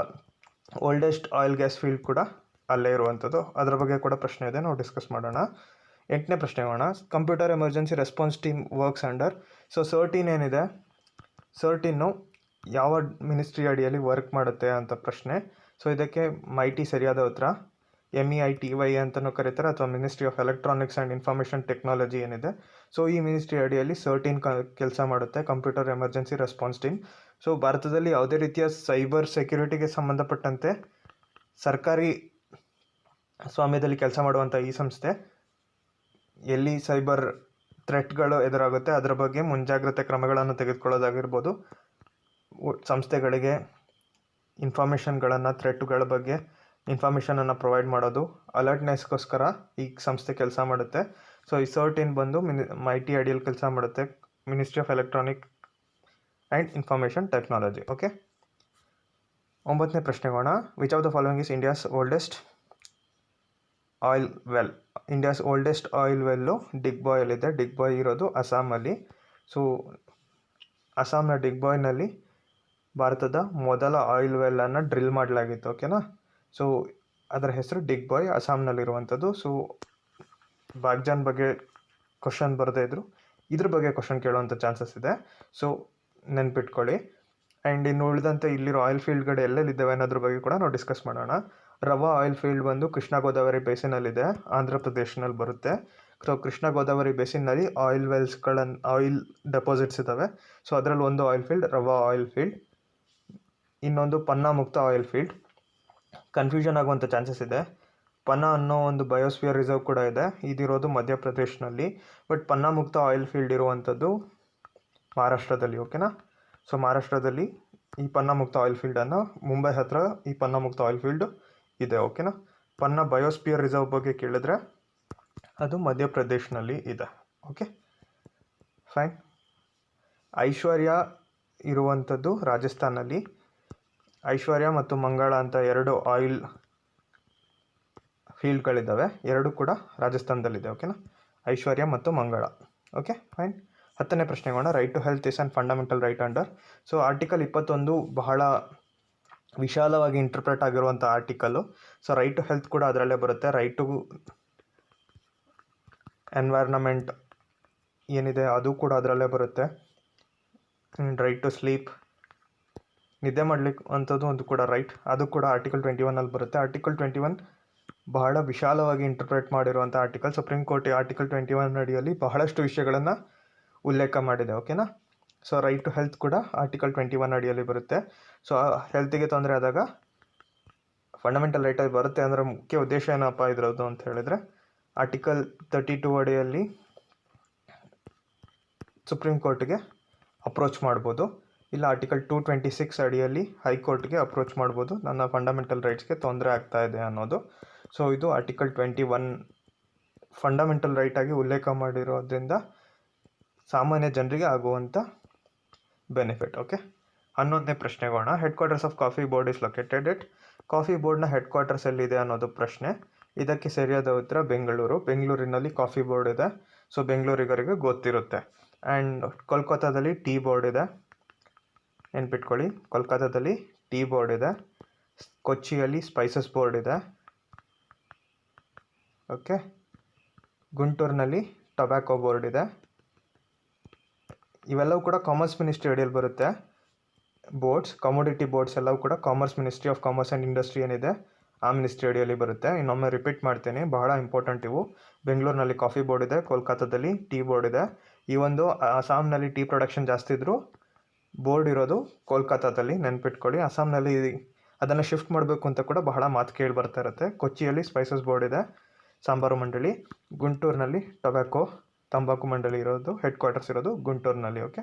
ಓಲ್ಡೆಸ್ಟ್ ಆಯಿಲ್ ಗ್ಯಾಸ್ ಫೀಲ್ಡ್ ಕೂಡ ಅಲ್ಲೇ ಇರುವಂಥದ್ದು. ಅದರ ಬಗ್ಗೆ ಕೂಡ ಪ್ರಶ್ನೆ ಇದೆ, ನಾವು ಡಿಸ್ಕಸ್ ಮಾಡೋಣ. 8ನೇ ಪ್ರಶ್ನೆಗೋಣ, computer emergency response team works under. So CERT-IN ಏನಿದೆ, CERT-IN ಯಾವ ಮಿನಿಸ್ಟ್ರಿ ಅಡಿಯಲ್ಲಿ ವರ್ಕ್ ಮಾಡುತ್ತೆ ಅಂತ ಪ್ರಶ್ನೆ. ಸೊ ಇದಕ್ಕೆ MeitY ಸರಿಯಾದ ಉತ್ತರ. MEITY ಅಂತಲೂ ಕರೀತಾರೆ, ಅಥವಾ ministry of electronics and information technology ಏನಿದೆ, ಸೊ ಈ ಮಿನಿಸ್ಟ್ರಿ ಅಡಿಯಲ್ಲಿ CERT-IN ಕೆಲಸ ಮಾಡುತ್ತೆ, computer emergency response team. So ಭಾರತದಲ್ಲಿ ಯಾವುದೇ ರೀತಿಯ ಸೈಬರ್ ಸೆಕ್ಯುರಿಟಿಗೆ ಸಂಬಂಧಪಟ್ಟಂತೆ ಸರ್ಕಾರಿ ಸ್ವಾಮ್ಯದಲ್ಲಿ ಕೆಲಸ ಮಾಡುವಂಥ ಈ ಸಂಸ್ಥೆ ಎಲ್ಲಿ ಸೈಬರ್ ಥ್ರೆಟ್ಗಳು ಎದುರಾಗುತ್ತೆ ಅದರ ಬಗ್ಗೆ ಮುಂಜಾಗ್ರತೆ ಕ್ರಮಗಳನ್ನು ತೆಗೆದುಕೊಳ್ಳೋದಾಗಿರ್ಬೋದು, ಸಂಸ್ಥೆಗಳಿಗೆ ಇನ್ಫಾರ್ಮೇಷನ್ಗಳನ್ನು, ಥ್ರೆಟ್ಗಳ ಬಗ್ಗೆ ಇನ್ಫಾರ್ಮೇಷನನ್ನು ಪ್ರೊವೈಡ್ ಮಾಡೋದು, ಅಲರ್ಟ್ನೆಸ್ಗೋಸ್ಕರ ಈ ಸಂಸ್ಥೆ ಕೆಲಸ ಮಾಡುತ್ತೆ. ಸೊ ಈ CERT-IN ಬಂದು MeitY ಅಡಿಯಲ್ಲಿ ಕೆಲಸ ಮಾಡುತ್ತೆ, ministry of electronic and information technology. Okay, 9ನೇ ಪ್ರಶ್ನೆಗೋಣ, which of the following is India's oldest oil well. India's oldest oil well ಡಿಗ್ಬಾಯಲ್ಲಿದೆ. ಡಿಗ್ಬಾಯ್ ಇರೋದು ಅಸ್ಸಾಮಲ್ಲಿ. ಸೊ ಅಸ್ಸಾಂನ ಡಿಗ್ಬಾಯ್ನಲ್ಲಿ ಭಾರತದ ಮೊದಲ ಆಯಿಲ್ ವೆಲ್ಲನ್ನು ಡ್ರಿಲ್ ಮಾಡಲಾಗಿತ್ತು. ಓಕೆನಾ, ಸೊ ಅದರ ಹೆಸರು ಡಿಗ್ಬಾಯ್, ಅಸ್ಸಾಂನಲ್ಲಿರುವಂಥದ್ದು. ಸೊ ಬ್ಯಾಗ್ಜನ್ ಬಗ್ಗೆ ಕ್ವಶನ್ ಬರದೇ ಇದ್ದರು ಇದ್ರ ಬಗ್ಗೆ ಕ್ವಶನ್ ಕೇಳುವಂಥ ಚಾನ್ಸಸ್ ಇದೆ. ಸೊ ನೆನ್ಪಿಟ್ಕೊಳ್ಳಿ. ಆ್ಯಂಡ್ ಇನ್ನು ಉಳಿದಂತೆ ಇಲ್ಲಿರೋ ಆಯಿಲ್ ಫೀಲ್ಡ್ಗಳು ಎಲ್ಲೆಲ್ಲಿದ್ದಾವೆ ಅನ್ನೋದ್ರ ಬಗ್ಗೆ ಕೂಡ ನಾವು ಡಿಸ್ಕಸ್ ಮಾಡೋಣ. ರವಾ ಆಯಿಲ್ ಫೀಲ್ಡ್ ಬಂದು ಕೃಷ್ಣ ಗೋದಾವರಿ ಬೇಸಿನಲ್ಲಿದೆ, ಆಂಧ್ರ ಪ್ರದೇಶನಲ್ಲಿ ಬರುತ್ತೆ. ಸೊ ಕೃಷ್ಣ ಗೋದಾವರಿ ಬೇಸಿನ್ನಲ್ಲಿ ಆಯಿಲ್ ವೆಲ್ಸ್ಗಳನ್ನು ಆಯಿಲ್ ಡೆಪಾಸಿಟ್ಸ್ ಇದ್ದಾವೆ. ಸೊ ಅದರಲ್ಲಿ ಒಂದು oil field Ravva oil field, ಇನ್ನೊಂದು Panna Mukta oil field. Confusion ಆಗುವಂಥ ಚಾನ್ಸಸ್ ಇದೆ. ಪನ್ನಾ ಅನ್ನೋ ಒಂದು ಬಯೋಸ್ಫಿಯರ್ ರಿಸರ್ವ್ ಕೂಡ ಇದೆ, ಇದಿರೋದು ಮಧ್ಯಪ್ರದೇಶನಲ್ಲಿ. But Panna Mukta oil field ಇರುವಂಥದ್ದು ಮಹಾರಾಷ್ಟ್ರದಲ್ಲಿ. ಓಕೆನಾ. ಸೊ ಮಹಾರಾಷ್ಟ್ರದಲ್ಲಿ ಈ ಪನ್ನಾ ಮುಕ್ತ ಆಯಿಲ್ ಫೀಲ್ಡನ್ನು, ಮುಂಬೈ ಹತ್ರ ಈ ಪನ್ನಾ ಮುಕ್ತ ಆಯಿಲ್ ಫೀಲ್ಡ್ ಇದೆ. ಓಕೆನಾ. ಪನ್ನಾ ಬಯೋಸ್ಫಿಯರ್ ರಿಸರ್ವ್ ಬಗ್ಗೆ ಕೇಳಿದ್ರೆ ಅದು ಮಧ್ಯಪ್ರದೇಶನಲ್ಲಿ ಇದೆ. Okay fine. ಐಶ್ವರ್ಯ ಇರುವಂಥದ್ದು ರಾಜಸ್ಥಾನಲ್ಲಿ. ಐಶ್ವರ್ಯ ಮತ್ತು ಮಂಗಳ ಅಂತ ಎರಡು ಆಯಿಲ್ ಫೀಲ್ಡ್ಗಳಿದ್ದಾವೆ, ಎರಡು ಕೂಡ ರಾಜಸ್ಥಾನದಲ್ಲಿದೆ. ಓಕೆನಾ. ಐಶ್ವರ್ಯ ಮತ್ತು ಮಂಗಳ. Okay fine. 10ನೇ ಪ್ರಶ್ನೆಗೋಣ. Right to health is and fundamental right under. So article 21 ಬಹಳ ವಿಶಾಲವಾಗಿ ಇಂಟರ್ಪ್ರೆಟ್ ಆಗಿರುವಂಥ article. So right to health ಕೂಡ ಅದರಲ್ಲೇ ಬರುತ್ತೆ. ರೈಟ್ ಟು ಎನ್ವೈರ್ನಮೆಂಟ್ ಏನಿದೆ ಅದು ಕೂಡ ಅದರಲ್ಲೇ ಬರುತ್ತೆ. ರೈಟ್ ಟು ಸ್ಲೀಪ್, ನಿದ್ದೆ ಮಾಡಲಿಕ್ಕೆ ಅಂಥದ್ದು ಒಂದು ಕೂಡ ರೈಟ್, ಅದು ಕೂಡ ಆರ್ಟಿಕಲ್ 21 ಬರುತ್ತೆ. ಆರ್ಟಿಕಲ್ 21 ಬಹಳ ವಿಶಾಲವಾಗಿ ಇಂಟರ್ಪ್ರೆಟ್ ಮಾಡಿರುವಂಥ ಆರ್ಟಿಕಲ್. ಸುಪ್ರೀಂ ಕೋರ್ಟ್ ಆರ್ಟಿಕಲ್ 21 ಅಡಿಯಲ್ಲಿ ಬಹಳಷ್ಟು ವಿಷಯಗಳನ್ನು ಉಲ್ಲೇಖ ಮಾಡಿದೆ. ಓಕೆನಾ. ಸೊ ರೈಟ್ ಟು ಹೆಲ್ತ್ ಕೂಡ ಆರ್ಟಿಕಲ್ 21 ಅಡಿಯಲ್ಲಿ ಬರುತ್ತೆ. ಸೊ ಹೆಲ್ತಿಗೆ ತೊಂದರೆ ಆದಾಗ ಫಂಡಮೆಂಟಲ್ ರೈಟಲ್ಲಿ ಬರುತ್ತೆ. ಅಂದರೆ ಮುಖ್ಯ ಉದ್ದೇಶ ಏನಪ್ಪ ಇದ್ರದ್ದು ಅಂತ ಹೇಳಿದ್ರೆ, ಆರ್ಟಿಕಲ್ 32 ಅಡಿಯಲ್ಲಿ ಸುಪ್ರೀಂ ಕೋರ್ಟ್ಗೆ ಅಪ್ರೋಚ್ ಮಾಡ್ಬೋದು, ಇಲ್ಲ ಆರ್ಟಿಕಲ್ 226 ಅಡಿಯಲ್ಲಿ ಹೈಕೋರ್ಟ್ಗೆ ಅಪ್ರೋಚ್ ಮಾಡ್ಬೋದು, ನನ್ನ ಫಂಡಮೆಂಟಲ್ ರೈಟ್ಸ್ಗೆ ತೊಂದರೆ ಆಗ್ತಾ ಇದೆ ಅನ್ನೋದು. ಸೊ ಇದು ಆರ್ಟಿಕಲ್ 21 ಫಂಡಮೆಂಟಲ್ ರೈಟಾಗಿ ಉಲ್ಲೇಖ ಮಾಡಿರೋದ್ರಿಂದ ಸಾಮಾನ್ಯ ಜನರಿಗೆ ಆಗುವಂಥ ಬೆನಿಫಿಟ್. ಓಕೆ. 11ನೇ ಪ್ರಶ್ನೆಗೋಣ. Headquarters of coffee board is located at. Coffee ಬೋರ್ಡ್ನ ಹೆಡ್ ಕ್ವಾರ್ಟರ್ಸ್ ಎಲ್ಲಿದೆ ಅನ್ನೋದು ಪ್ರಶ್ನೆ. ಇದಕ್ಕೆ ಸರಿಯಾದ ಉತ್ತರ ಬೆಂಗಳೂರು. ಬೆಂಗಳೂರಿನಲ್ಲಿ ಕಾಫಿ ಬೋರ್ಡ್ ಇದೆ. ಸೊ ಬೆಂಗಳೂರಿಗರಿಗೆ ಗೊತ್ತಿರುತ್ತೆ. ಆ್ಯಂಡ್ ಕೋಲ್ಕತ್ತಾದಲ್ಲಿ ಟೀ ಬೋರ್ಡ್ ಇದೆ, ನೆನ್ಪಿಟ್ಕೊಳ್ಳಿ. ಕೋಲ್ಕತ್ತಾದಲ್ಲಿ ಟೀ ಬೋರ್ಡ್ ಇದೆ. ಕೊಚ್ಚಿಯಲ್ಲಿ ಸ್ಪೈಸಸ್ ಬೋರ್ಡ್ ಇದೆ. ಓಕೆ. ಗುಂಟೂರಿನಲ್ಲಿ ಟೊಬ್ಯಾಕೊ ಬೋರ್ಡ್ ಇದೆ. ಇವೆಲ್ಲವೂ ಕೂಡ ಕಾಮರ್ಸ್ ಮಿನಿಸ್ಟ್ರಿ ಅಡಿಯಲ್ಲಿ ಬರುತ್ತೆ. ಬೋರ್ಡ್ಸ್, ಕಮೋಡಿಟಿ ಬೋರ್ಡ್ಸ್ ಎಲ್ಲವೂ ಕೂಡ commerce ministry of commerce and industry ಏನಿದೆ ಆ ಮಿನಿಸ್ಟ್ರಿ ಅಡಿಯಲ್ಲಿ ಬರುತ್ತೆ. ಇನ್ನೊಮ್ಮೆ ರಿಪೀಟ್ ಮಾಡ್ತೀನಿ, ಬಹಳ ಇಂಪಾರ್ಟೆಂಟ್ ಇವು. ಬೆಂಗಳೂರಿನಲ್ಲಿ ಕಾಫಿ ಬೋರ್ಡ್ ಇದೆ, ಕೋಲ್ಕತ್ತಾದಲ್ಲಿ ಟೀ ಬೋರ್ಡ್ ಇದೆ. ಈ ಒಂದು ಅಸ್ಸಾಂನಲ್ಲಿ ಟೀ ಪ್ರೊಡಕ್ಷನ್ ಜಾಸ್ತಿ ಇದ್ದರೂ ಬೋರ್ಡ್ ಇರೋದು ಕೋಲ್ಕತ್ತಾದಲ್ಲಿ, ನೆನ್ಪಿಟ್ಕೊಳ್ಳಿ. ಅಸ್ಸಾಂನಲ್ಲಿ ಅದನ್ನು ಶಿಫ್ಟ್ ಮಾಡಬೇಕು ಅಂತ ಕೂಡ ಬಹಳ ಮಾತು ಕೇಳಿ ಬರ್ತಾ ಇರುತ್ತೆ. ಕೊಚ್ಚಿಯಲ್ಲಿ ಸ್ಪೈಸಸ್ ಬೋರ್ಡ್ ಇದೆ, ಸಾಂಬಾರು ಮಂಡಳಿ. ಗುಂಟೂರಿನಲ್ಲಿ ತಂಬಾಕು ಮಂಡಳಿ ಇರೋದು, ಹೆಡ್ ಕ್ವಾರ್ಟರ್ಸ್ ಇರೋದು ಗುಂಟೂರಿನಲ್ಲಿ. ಓಕೆ.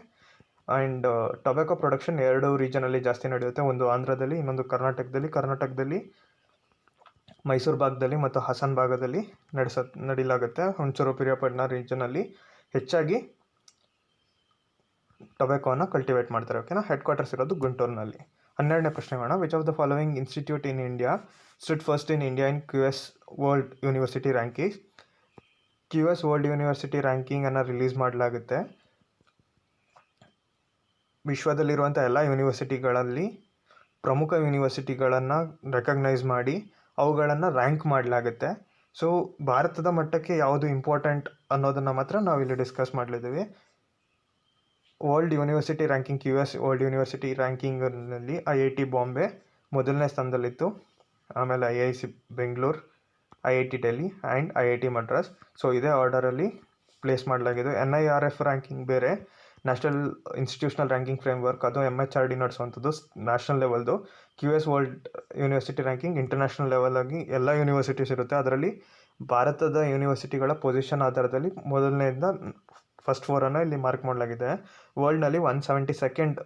ಆ್ಯಂಡ್ ಟೊಬ್ಯಾಕೊ ಪ್ರೊಡಕ್ಷನ್ 2 ರೀಜನಲ್ಲಿ ಜಾಸ್ತಿ ನಡೆಯುತ್ತೆ, ಒಂದು ಆಂಧ್ರದಲ್ಲಿ, ಇನ್ನೊಂದು ಕರ್ನಾಟಕದಲ್ಲಿ ಮೈಸೂರು ಭಾಗದಲ್ಲಿ ಮತ್ತು ಹಾಸನ್ ಭಾಗದಲ್ಲಿ ನಡೀಲಾಗುತ್ತೆ. ಹುಣಸೂರು ಪಿರಿಯಾಪಟ್ಟಣ ರೀಜನಲ್ಲಿ ಹೆಚ್ಚಾಗಿ ಟೊಬ್ಯಾಕೋನ ಕಲ್ಟಿವೇಟ್ ಮಾಡ್ತಾರೆ. ಓಕೆನಾ. ಹೆಡ್ ಕ್ವಾರ್ಟರ್ಸ್ ಇರೋದು ಗುಂಟೂರಿನಲ್ಲಿ. 12ನೇ ಪ್ರಶ್ನೆಗೋಣ. Which of the following institute in India stood first in India in QS world university ranking. QS world university ರ್ಯಾಂಕಿಂಗನ್ನು ರಿಲೀಸ್ ಮಾಡಲಾಗುತ್ತೆ. ವಿಶ್ವದಲ್ಲಿರುವಂಥ ಎಲ್ಲ ಯೂನಿವರ್ಸಿಟಿಗಳಲ್ಲಿ ಪ್ರಮುಖ ಯೂನಿವರ್ಸಿಟಿಗಳನ್ನು ರೆಕಗ್ನೈಸ್ ಮಾಡಿ ಅವುಗಳನ್ನು ರ್ಯಾಂಕ್ ಮಾಡಲಾಗುತ್ತೆ. ಸೊ ಭಾರತದ ಮಟ್ಟಕ್ಕೆ ಯಾವುದು ಇಂಪಾರ್ಟೆಂಟ್ ಅನ್ನೋದನ್ನು ಮಾತ್ರ ನಾವಿಲ್ಲಿ ಡಿಸ್ಕಸ್ ಮಾಡಲಿದ್ದೀವಿ. World university ranking, QS world university ರ್ಯಾಂಕಿಂಗ್ನಲ್ಲಿ IIT ಬಾಂಬೆ ಮೊದಲನೇ ಸ್ಥಾನದಲ್ಲಿತ್ತು. ಆಮೇಲೆ IIC Bengaluru, IIT Delhi and IIT Madras. So ಇದೇ ಆರ್ಡರಲ್ಲಿ ಪ್ಲೇಸ್ ಮಾಡಲಾಗಿದೆ. NIRF ರ್ಯಾಂಕಿಂಗ್ ಬೇರೆ, ನ್ಯಾಷನಲ್ ಇನ್ಸ್ಟಿಟ್ಯೂಷನಲ್ ರ್ಯಾಂಕಿಂಗ್ ಫ್ರೇಮ್ವರ್ಕ್, ಅದು MHRD ನಡೆಸುವಂಥದ್ದು ನ್ಯಾಷನಲ್ ಲೆವೆಲ್ದು. QS world university ranking international ಲೆವೆಲಾಗಿ ಎಲ್ಲ ಯೂನಿವರ್ಸಿಟೀಸ್ ಇರುತ್ತೆ. ಅದರಲ್ಲಿ ಭಾರತದ ಯೂನಿವರ್ಸಿಟಿಗಳ ಪೊಸಿಷನ್ ಆಧಾರದಲ್ಲಿ ಮೊದಲನೆಯಿಂದ ಫಸ್ಟ್ 4 ಇಲ್ಲಿ ಮಾರ್ಕ್ ಮಾಡಲಾಗಿದೆ. ವರ್ಲ್ಡ್ನಲ್ಲಿ 172nd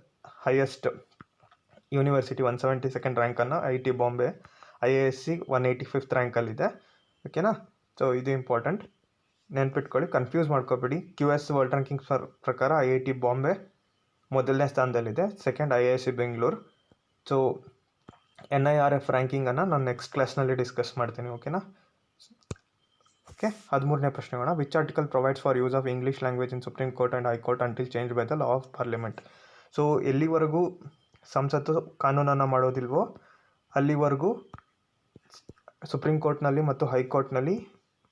ಹೈಯೆಸ್ಟ್ ಯೂನಿವರ್ಸಿಟಿ, 172nd ರ್ಯಾಂಕನ್ನು IIT ಬಾಂಬೆ. IISc 185th ರ್ಯಾಂಕಲ್ಲಿದೆ. ಓಕೆನಾ. ಸೊ ಇದು ಇಂಪಾರ್ಟೆಂಟ್, ನೆನ್ಪಿಟ್ಕೊಳ್ಳಿ, ಕನ್ಫ್ಯೂಸ್ ಮಾಡ್ಕೋಬೇಡಿ. QS ವರ್ಲ್ಡ್ ರ್ಯಾಂಕಿಂಗ್ ಪ್ರಕಾರ IIT ಬಾಂಬೆ ಮೊದಲನೇ ಸ್ಥಾನದಲ್ಲಿದೆ, second IISc Bengaluru. So NIRF ರ್ಯಾಂಕಿಂಗನ್ನು ನಾನು ನೆಕ್ಸ್ಟ್ ಕ್ಲಾಸ್ನಲ್ಲಿ ಡಿಸ್ಕಸ್ ಮಾಡ್ತೀನಿ. ಓಕೆನಾ. ಓಕೆ. 13ನೇ ಪ್ರಶ್ನೆಗೋಣ. Which article provides for use of English language in supreme court and high court until change by the law of parliament. So ಎಲ್ಲಿವರೆಗೂ ಸಂಸತ್ತು ಕಾನೂನನ್ನು ಮಾಡೋದಿಲ್ವೋ ಅಲ್ಲಿವರೆಗೂ ಸುಪ್ರೀಂ ಕೋರ್ಟ್ನಲ್ಲಿ ಮತ್ತು ಹೈಕೋರ್ಟ್ನಲ್ಲಿ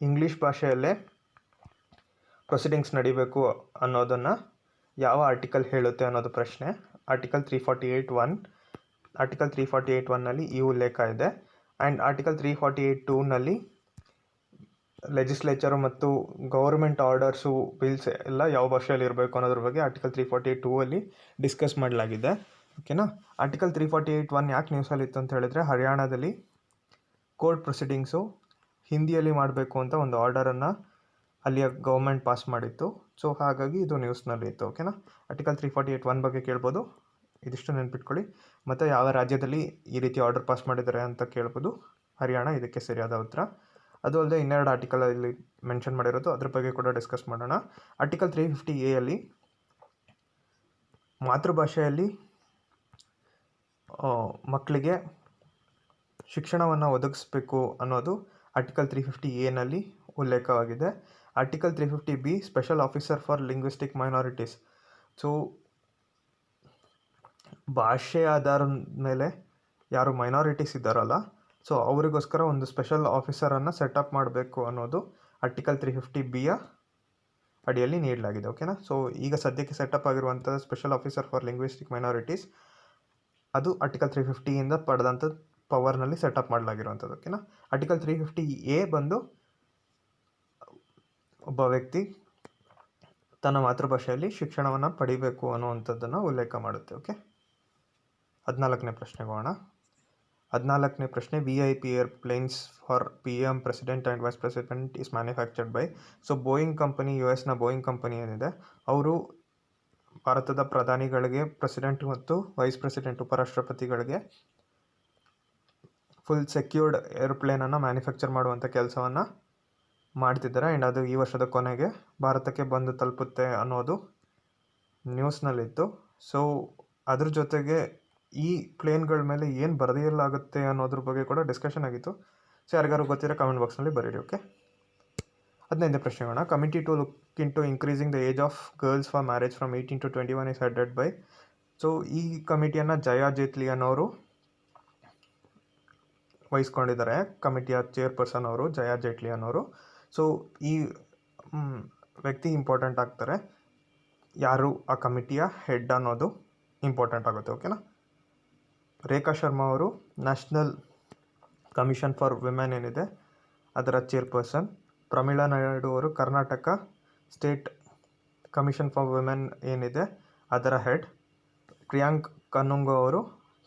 ಇಂಗ್ಲೀಷ್ ಭಾಷೆಯಲ್ಲೇ ಪ್ರೊಸೀಡಿಂಗ್ಸ್ ನಡಿಬೇಕು ಅನ್ನೋದನ್ನು ಯಾವ ಆರ್ಟಿಕಲ್ ಹೇಳುತ್ತೆ ಅನ್ನೋದು ಪ್ರಶ್ನೆ. ಆರ್ಟಿಕಲ್ 348(1). ಆರ್ಟಿಕಲ್ 348(1)ನಲ್ಲಿ ಈ ಉಲ್ಲೇಖ ಇದೆ. ಆ್ಯಂಡ್ ಆರ್ಟಿಕಲ್ 348(2)ನಲ್ಲಿ ಲೆಜಿಸ್ಲೇಚರು ಮತ್ತು ಗೌರ್ಮೆಂಟ್ ಆರ್ಡರ್ಸು ಬಿಲ್ಸ್ ಎಲ್ಲ ಯಾವ ಭಾಷೆಯಲ್ಲಿ ಇರಬೇಕು ಅನ್ನೋದ್ರ ಬಗ್ಗೆ ಆರ್ಟಿಕಲ್ 348(2)ಅಲ್ಲಿ ಡಿಸ್ಕಸ್ ಮಾಡಲಾಗಿದೆ. ಓಕೆನಾ. ಆರ್ಟಿಕಲ್ 348(1) ಯಾಕೆ ನ್ಯೂಸಲ್ಲಿ ಇತ್ತು ಅಂತ ಹೇಳಿದ್ರೆ, ಹರಿಯಾಣದಲ್ಲಿ ಕೋರ್ಟ್ ಪ್ರೊಸೀಡಿಂಗ್ಸು ಹಿಂದಿಯಲ್ಲಿ ಮಾಡಬೇಕು ಅಂತ ಒಂದು ಆರ್ಡರನ್ನು ಅಲ್ಲಿಯ ಗೌರ್ಮೆಂಟ್ ಪಾಸ್ ಮಾಡಿತ್ತು. ಸೊ ಹಾಗಾಗಿ ಇದು ನ್ಯೂಸ್ನಲ್ಲಿ ಇತ್ತು. ಓಕೆನಾ. ಆರ್ಟಿಕಲ್ 348(1) ಬಗ್ಗೆ ಕೇಳ್ಬೋದು, ಇದಿಷ್ಟು ನೆನ್ಪಿಟ್ಕೊಳ್ಳಿ. ಮತ್ತು ಯಾವ ರಾಜ್ಯದಲ್ಲಿ ಈ ರೀತಿ ಆರ್ಡರ್ ಪಾಸ್ ಮಾಡಿದ್ದಾರೆ ಅಂತ ಕೇಳ್ಬೋದು. ಹರಿಯಾಣ ಇದಕ್ಕೆ ಸರಿಯಾದ ಉತ್ತರ. ಅದು ಅಲ್ಲದೆ ಇನ್ನೆರಡು ಆರ್ಟಿಕಲಲ್ಲಿ ಮೆನ್ಷನ್ ಮಾಡಿರೋದು, ಅದ್ರ ಬಗ್ಗೆ ಕೂಡ ಡಿಸ್ಕಸ್ ಮಾಡೋಣ. ಆರ್ಟಿಕಲ್ 350(a)ಯಲ್ಲಿ ಮಾತೃಭಾಷೆಯಲ್ಲಿ ಮಕ್ಕಳಿಗೆ ಶಿಕ್ಷಣವನ್ನು ಒದಗಿಸ್ಬೇಕು ಅನ್ನೋದು ಆರ್ಟಿಕಲ್ 350(a)ನಲ್ಲಿ ಉಲ್ಲೇಖವಾಗಿದೆ. Article 350(b) special officer for linguistic minorities. So ಭಾಷೆ ಆಧಾರದ ಮೇಲೆ ಯಾರು ಮೈನಾರಿಟೀಸ್ ಇದ್ದಾರಲ್ಲ, ಸೊ ಅವರಿಗೋಸ್ಕರ ಒಂದು ಸ್ಪೆಷಲ್ ಆಫೀಸರನ್ನು ಸೆಟಪ್ ಮಾಡಬೇಕು ಅನ್ನೋದು ಆರ್ಟಿಕಲ್ 350(b)ಯ ಅಡಿಯಲ್ಲಿ ನೀಡಲಾಗಿದೆ. ಓಕೆನಾ. ಸೊ ಈಗ ಸದ್ಯಕ್ಕೆ ಸೆಟಪ್ ಆಗಿರುವಂಥ special officer for linguistic minorities ಅದು ಆರ್ಟಿಕಲ್ 350 ಪಡೆದಂಥ ಪವರ್ನಲ್ಲಿ ಸೆಟಪ್ ಮಾಡಲಾಗಿರುವಂಥದ್ದು. ಓಕೆನಾ. ಆರ್ಟಿಕಲ್ 350(a) ಬಂದು ಒಬ್ಬ ವ್ಯಕ್ತಿ ತನ್ನ ಮಾತೃಭಾಷೆಯಲ್ಲಿ ಶಿಕ್ಷಣವನ್ನು ಪಡಿಬೇಕು ಅನ್ನುವಂಥದ್ದನ್ನು ಉಲ್ಲೇಖ ಮಾಡುತ್ತೆ. ಓಕೆ. 14ನೇ ಪ್ರಶ್ನೆಗೆ ಹೋಗೋಣ. 14ನೇ ಪ್ರಶ್ನೆ, VIP airplanes for PM, president and vice president is manufactured by. So Boeing company, US Boeing company ಏನಿದೆ, ಅವರು ಭಾರತದ ಪ್ರಧಾನಿಗಳಿಗೆ, ಪ್ರೆಸಿಡೆಂಟ್ ಮತ್ತು ವೈಸ್ ಪ್ರೆಸಿಡೆಂಟ್ ಉಪರಾಷ್ಟ್ರಪತಿಗಳಿಗೆ ಫುಲ್ ಸೆಕ್ಯೂರ್ಡ್ ಏರ್ಪ್ಲೇನನ್ನು ಮ್ಯಾನುಫ್ಯಾಕ್ಚರ್ ಮಾಡುವಂಥ ಕೆಲಸವನ್ನು ಮಾಡ್ತಿದ್ದಾರೆ. ಆ್ಯಂಡ್ ಅದು ಈ ವರ್ಷದ ಕೊನೆಗೆ ಭಾರತಕ್ಕೆ ಬಂದು ತಲುಪುತ್ತೆ ಅನ್ನೋದು ನ್ಯೂಸ್ನಲ್ಲಿತ್ತು. ಸೊ ಅದ್ರ ಜೊತೆಗೆ ಈ ಪ್ಲೇನ್ಗಳ ಮೇಲೆ ಏನು ಬರೆಯಲಾಗುತ್ತೆ ಅನ್ನೋದ್ರ ಬಗ್ಗೆ ಕೂಡ ಡಿಸ್ಕಷನ್ ಆಗಿತ್ತು. ಸೊ ಯಾರಿಗಾರು ಗೊತ್ತಿರೋ ಕಮೆಂಟ್ ಬಾಕ್ಸ್ನಲ್ಲಿ ಬರೀರಿ. ಓಕೆ. 15ನೇ ಪ್ರಶ್ನೆಗೋಣ. Committee to look into increasing the age of girls for marriage from 18 to 21 is headed by. So ಈ ಕಮಿಟಿಯನ್ನು ಜಯಾ ಜೇಟ್ಲಿ ಅನ್ನೋರು ವಹಿಸ್ಕೊಂಡಿದ್ದಾರೆ. ಕಮಿಟಿಯ ಚೇರ್ಪರ್ಸನ್ ಅವರು ಜಯಾ ಜೇಟ್ಲಿ ಅನ್ನೋರು. ಸೊ ಈ ವ್ಯಕ್ತಿ ಇಂಪಾರ್ಟೆಂಟ್ ಆಗ್ತಾರೆ. ಯಾರು ಆ ಕಮಿಟಿಯ ಹೆಡ್ ಅನ್ನೋದು ಇಂಪಾರ್ಟೆಂಟ್ ಆಗುತ್ತೆ. ಓಕೆನಾ. ರೇಖಾ ಶರ್ಮಾ ಅವರು ನ್ಯಾಷನಲ್ ಕಮಿಷನ್ ಫಾರ್ ವಿಮೆನ್ ಏನಿದೆ ಅದರ ಚೇರ್ಪರ್ಸನ್. ಪ್ರಮೀಳಾ ನಾಯ್ಡು ಅವರು Karnataka state commission for women ಏನಿದೆ ಅದರ ಹೆಡ್. ಪ್ರಿಯಾಂಕ್ ಕನ್ನುಂಗೋ ಅವರು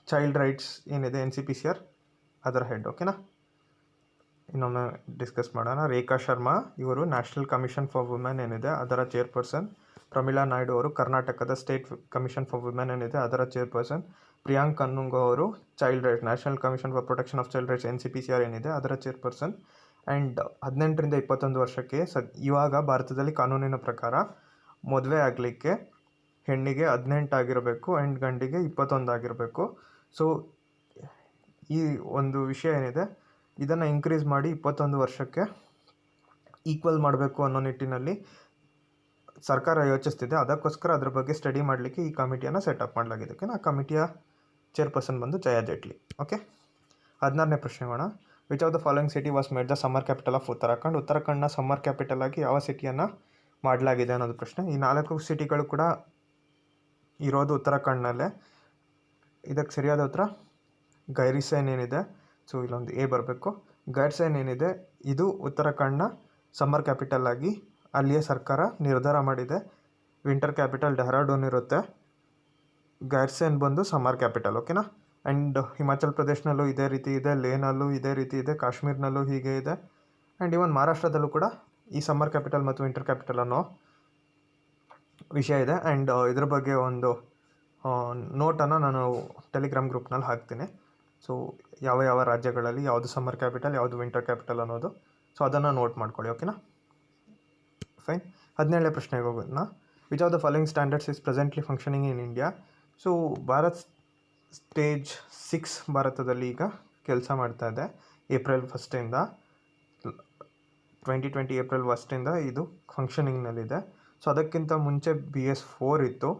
ಚೈಲ್ಡ್ ರೈಟ್ಸ್ ಏನಿದೆ NCPCR ಅದರ ಹೆಡ್. ಓಕೆನಾ. ಇನ್ನೊಮ್ಮೆ ಡಿಸ್ಕಸ್ ಮಾಡೋಣ. ರೇಖಾ ಶರ್ಮಾ ಇವರು ನ್ಯಾಷನಲ್ ಕಮಿಷನ್ ಫಾರ್ ವುಮೆನ್ ಏನಿದೆ ಅದರ ಚೇರ್ಪರ್ಸನ್. ಪ್ರಮೀಳಾ ನಾಯ್ಡು ಅವರು ಕರ್ನಾಟಕದ ಸ್ಟೇಟ್ ಕಮಿಷನ್ ಫಾರ್ ವುಮೆನ್ ಏನಿದೆ ಅದರ ಚೇರ್ಪರ್ಸನ್. ಪ್ರಿಯಾಂಕ್ ಕನ್ನುಂಗೋ ಅವರು child rights, national commission for protection of child rights NCPCR ಏನಿದೆ ಅದರ ಚೇರ್ಪರ್ಸನ್. ಆ್ಯಂಡ್ 18ರಿಂದ 21 ವರ್ಷಕ್ಕೆ ಇವಾಗ ಭಾರತದಲ್ಲಿ ಕಾನೂನಿನ ಪ್ರಕಾರ ಮದುವೆ ಆಗಲಿಕ್ಕೆ ಹೆಣ್ಣಿಗೆ 18 ಆಗಿರಬೇಕು ಆ್ಯಂಡ್ ಗಂಡಿಗೆ 21 ಆಗಿರಬೇಕು. ಸೊ ಈ ಒಂದು ವಿಷಯ ಏನಿದೆ ಇದನ್ನು ಇನ್ಕ್ರೀಸ್ ಮಾಡಿ 21 ವರ್ಷಕ್ಕೆ ಈಕ್ವಲ್ ಮಾಡಬೇಕು ಅನ್ನೋ ನಿಟ್ಟಿನಲ್ಲಿ ಸರ್ಕಾರ ಯೋಚಿಸ್ತಿದೆ. ಅದಕ್ಕೋಸ್ಕರ ಅದ್ರ ಬಗ್ಗೆ ಸ್ಟಡಿ ಮಾಡಲಿಕ್ಕೆ ಈ ಕಮಿಟಿಯನ್ನು ಸೆಟಪ್ ಮಾಡಲಾಗಿದೆ. ಓಕೆನಾ. ಆ ಕಮಿಟಿಯ ಚೇರ್ಪರ್ಸನ್ ಬಂದು ಜಯಾ ಜೇಟ್ಲಿ. ಓಕೆ. 16ನೇ ಪ್ರಶ್ನೆಗೋಣ. Which of the following city was made the summer capital of Uttarakhand. ಉತ್ತರಾಖಂಡ್ನ ಸಮ್ಮರ್ ಕ್ಯಾಪಿಟಲ್ ಆಗಿ ಯಾವ ಸಿಟಿಯನ್ನು ಮಾಡಲಾಗಿದೆ ಅನ್ನೋದು ಪ್ರಶ್ನೆ. ಈ 4 ಸಿಟಿಗಳು ಕೂಡ ಇರೋದು ಉತ್ತರಾಖಂಡ್ನಲ್ಲೇ. ಇದಕ್ಕೆ ಸರಿಯಾದ ಉತ್ತರ ಗೈರಿಸೈನ್ ಏನಿದೆ. ಸೊ ಇಲ್ಲೊಂದು A ಬರಬೇಕು. ಗೈರ್ಸೈನ್ ಏನಿದೆ ಇದು ಉತ್ತರಾಖಂಡ್ನ ಸಮ್ಮರ್ ಕ್ಯಾಪಿಟಲ್ ಆಗಿ ಅಲ್ಲಿಯ ಸರ್ಕಾರ ನಿರ್ಧಾರ ಮಾಡಿದೆ. ವಿಂಟರ್ ಕ್ಯಾಪಿಟಲ್ ಡೆಹ್ರಾಡೂನ್ ಇರುತ್ತೆ, ಗೈರ್ಸೈನ್ ಬಂದು ಸಮ್ಮರ್ ಕ್ಯಾಪಿಟಲ್. ಓಕೆನಾ. ಆ್ಯಂಡ್ ಹಿಮಾಚಲ್ ಪ್ರದೇಶನಲ್ಲೂ ಇದೇ ರೀತಿ ಇದೆ, ಲೇನಲ್ಲೂ ಇದೇ ರೀತಿ ಇದೆ, ಕಾಶ್ಮೀರ್ನಲ್ಲೂ ಹೀಗೆ ಇದೆ. ಆ್ಯಂಡ್ ಇವನ್ ಮಹಾರಾಷ್ಟ್ರದಲ್ಲೂ ಕೂಡ ಈ ಸಮ್ಮರ್ ಕ್ಯಾಪಿಟಲ್ ಮತ್ತು ವಿಂಟರ್ ಕ್ಯಾಪಿಟಲ್ ಅನ್ನೋ ವಿಷಯ ಇದೆ. ಆ್ಯಂಡ್ ಇದ್ರ ಬಗ್ಗೆ ಒಂದು ನೋಟನ್ನು ನಾನು ಟೆಲಿಗ್ರಾಮ್ ಗ್ರೂಪ್ನಲ್ಲಿ ಹಾಕ್ತೀನಿ. ಸೊ ಯಾವ ಯಾವ ರಾಜ್ಯಗಳಲ್ಲಿ ಯಾವುದು ಸಮ್ಮರ್ ಕ್ಯಾಪಿಟಲ್, ಯಾವುದು ವಿಂಟರ್ ಕ್ಯಾಪಿಟಲ್ ಅನ್ನೋದು, ಸೊ ಅದನ್ನು ನೋಟ್ ಮಾಡ್ಕೊಳ್ಳಿ. ಓಕೆನಾ. ಫೈನ್. 17ನೇ ಪ್ರಶ್ನೆಗೆ ಹೋಗೋಣ. Which of the following standards is presently functioning in India. So Bharat stage 6 ಭಾರತದಲ್ಲಿ ಈಗ ಕೆಲಸ ಮಾಡ್ತಾ ಇದೆ. ಏಪ್ರಿಲ್ 1 2020 ಏಪ್ರಿಲ್ 1 ಇದು ಫಂಕ್ಷನಿಂಗ್ನಲ್ಲಿದೆ. ಸೊ ಅದಕ್ಕಿಂತ ಮುಂಚೆ BS4 ಇತ್ತು.